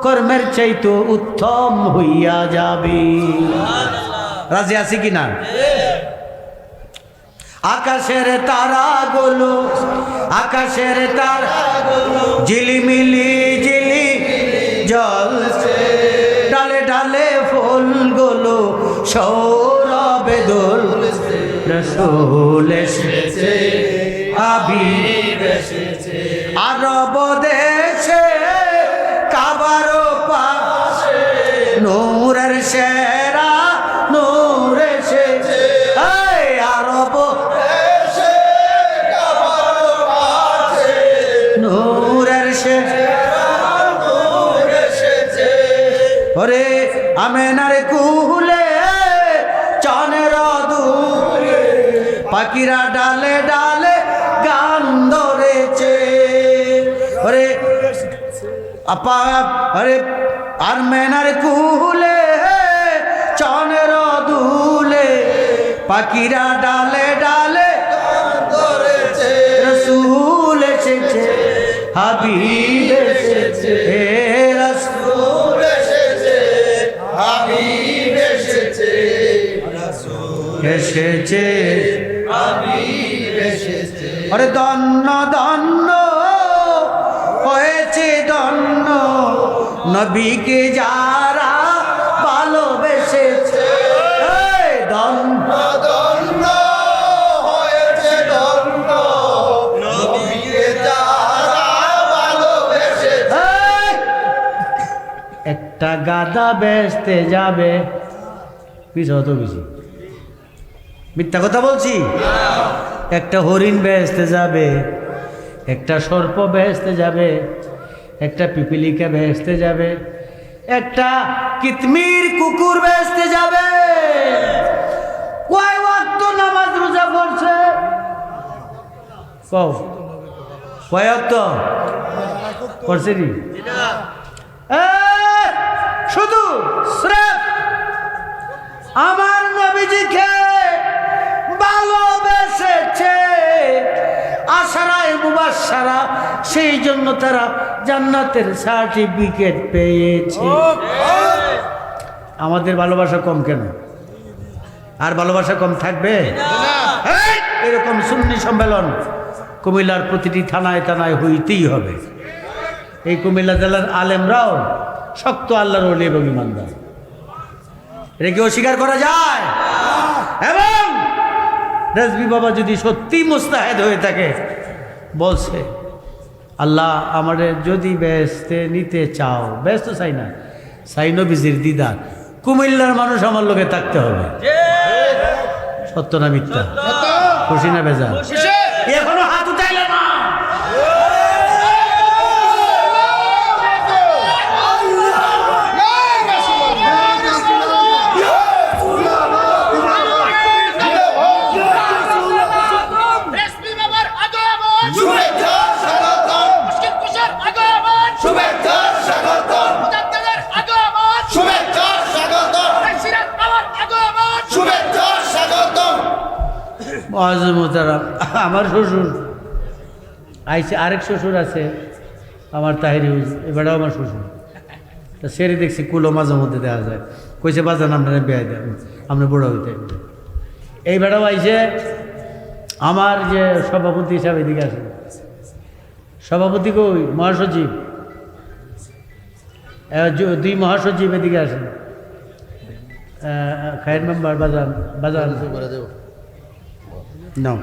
কর্মের চাইতো উত্তম হইয়া যাবে। রাজি আছি কিনা? আকাশের তারাগুলো, আকাশের তারাগুলো ঝিলিমিলি ঝিলি জ্বলছে, ডালে ডালে ফুলগুলো সৌরভে দুলছে, রাসূল এসেছে, হাবিব এসেছে। আরব দেশে কাবার পাশে নূরের সেরা নূর এসেছে। আরব দেশে কাবার পাশে নূরের সেরা নূর এসেছে। ওরে আমেনার কুলে চানের দুলে পাখিরা ডালে ডালে গান ধরেছে। ওরে আপা, আরে আরমেনার কুলে চানের দুলে পাখিরা ডালে ডালে গান ধরেছে, রাসূল এসেছে, হাবিব এসেছে, রাসূল এসেছে, হাবিব এসেছে, রাসূল এসেছে, হাবিব এসেছে। আরে ধন্য ধন্য হয়েছে ধন্য নবীকে যারা ভালোবেসেছে। ধন্য ধন্য হয়েছে ধন্য নবীকে যারা ভালোবেসেছে। একটা গাধা বেচতে যাবে, পিছু তো বেশি মিথ্যা কথা বলছি। একটা হরিণ বেচতে যাবে, একটা সর্প বেচতে যাবে, একটা পিপিলিকা বেচতে যাবে, একটা কিতমির কুকুর বেচতে যাবে। কয় ওয়াক্ত নামাজ রোজা পড়ছে? কয় ওয়াক্ত পড়ছে নি? শুধু স্রেফ আমার নবীজিকে ভালোবেসেছে, আশারায় মুবাশশারা, সেই জন্য তারা জান্নাতের সার্টিফিকেট পেয়েছে। আমাদের ভালোবাসা কম কেন? আর ভালোবাসা কম থাকবে? এই, এরকম সুন্নি সম্মেলন কুমিল্লার প্রতিটি থানায় থানায় হইতেই হবে। এই কুমিল্লা জেলার আলেমরাও শক্ত আল্লাহর ওলি এবং ইমানদার, এটা কি অস্বীকার করা যায়? এবং রেজভী বাবা যদি সত্যি মুস্তাহেদ হয়ে থাকে, বলছে আল্লাহ আমাদের যদি ব্যস্তে নিতে চাও, ব্যস্ত চাই না, চাই নবীজির দিদার, কুমিল্লার মানুষ আমার লোকে থাকতে হবে। সত্য না মিথ্যা? খুশি না বেজা? এখনো হাত উঠাইলে না। শুভেচ্ছা স্বাগতম, শুভেচ্ছা স্বাগতম, শুভেচ্ছা স্বাগতম, শুভেচ্ছা স্বাগতম। আমার শ্বশুর আইসে, আরেক শ্বশুর আছে আমার তাহির হুজ, এবারেও আমার শ্বশুর। তা সেরে দেখছি কুলো মাঝে মধ্যে দেওয়া যায়, কইছে বাজান আপনারা বেয়াই দেন, আপনি বড় হইতে। এই বেড়াও আইসে আমার যে সভাপতি হিসাবে এদিকে আসে, সভাপতি কই? মহাসচিব, দুই মহাসচিব এদিকে আসেন, খায়ের মেম্বার বাজান বাজান না।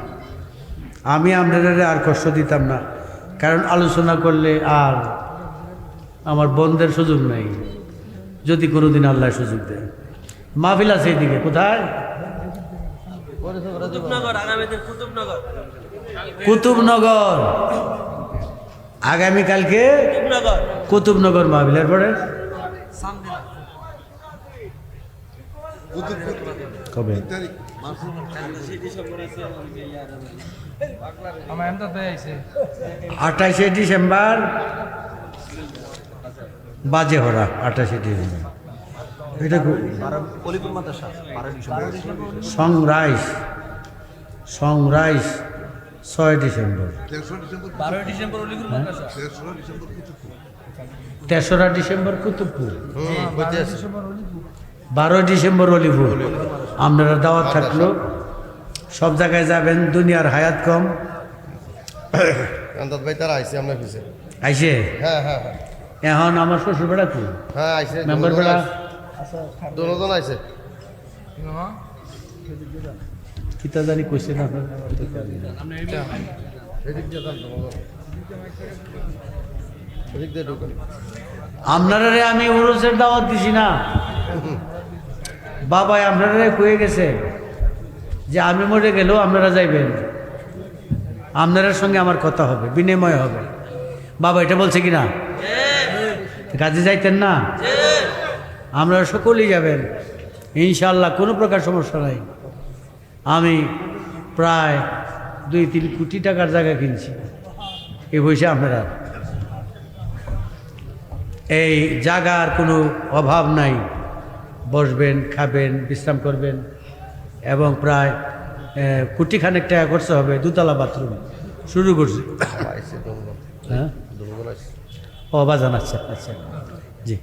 আমি আপনাদের আর কষ্ট দিতাম না, কারণ আলোচনা করলে আর আমার বন্ধের সুযোগ নাই, যদি কোনোদিন আল্লাহ সুযোগ দেয়। মাহফিল আছে এদিকে, কোথায়? কুতুবনগর, আগামীকালকে কুতুবনগর মাহফিলের পরে কবে? 28শে ডিসেম্বর বাজে হরা, 28শে ডিসেম্বর। এটা সংরাইজ 6 ডিসেম্বর, 3রা ডিসেম্বর কুতুবপুর, 12 ডিসেম্বর অলিপুর। আপনারা দাওয়াত থাকলো, সব জায়গায় যাবেন, দুনিয়ার হায়াত কম। ভাই তারা আইসে আমরা পিছে আইসে, হ্যাঁ হ্যাঁ হ্যাঁ এখন আমার শ্বশুর বেড়া কি হ্যাঁ আইসে, মেম্বার বেড়া দুজন আইসে। কিতা জানি কইছে না, আপনারা আমি উরুসের দাওয়াত দিছি না। বাবাই আপনারা কয়ে গেছে যে আমি মরে গেলেও আপনারা যাইবেন, আপনার সঙ্গে আমার কথা হবে, বিনিময় হবে। বাবা এটা বলছে কিনা? কাজে যাইতেন না? আপনারা সকলেই যাবেন ইনশাআল্লাহ, কোনো প্রকার সমস্যা নাই। আমি প্রায় 2-3 কোটি টাকার জায়গা কিনছি, এই পয়সা আপনারা, এই জায়গার কোনো অভাব নাই, বসবেন, খাবেন, বিশ্রাম করবেন, এবং প্রায় কোটিখানেক টাকা খরচ হবে। 2তলা বাথরুম শুরু করছি। হ্যাঁ, ও বাজান, আচ্ছা আচ্ছা, জি।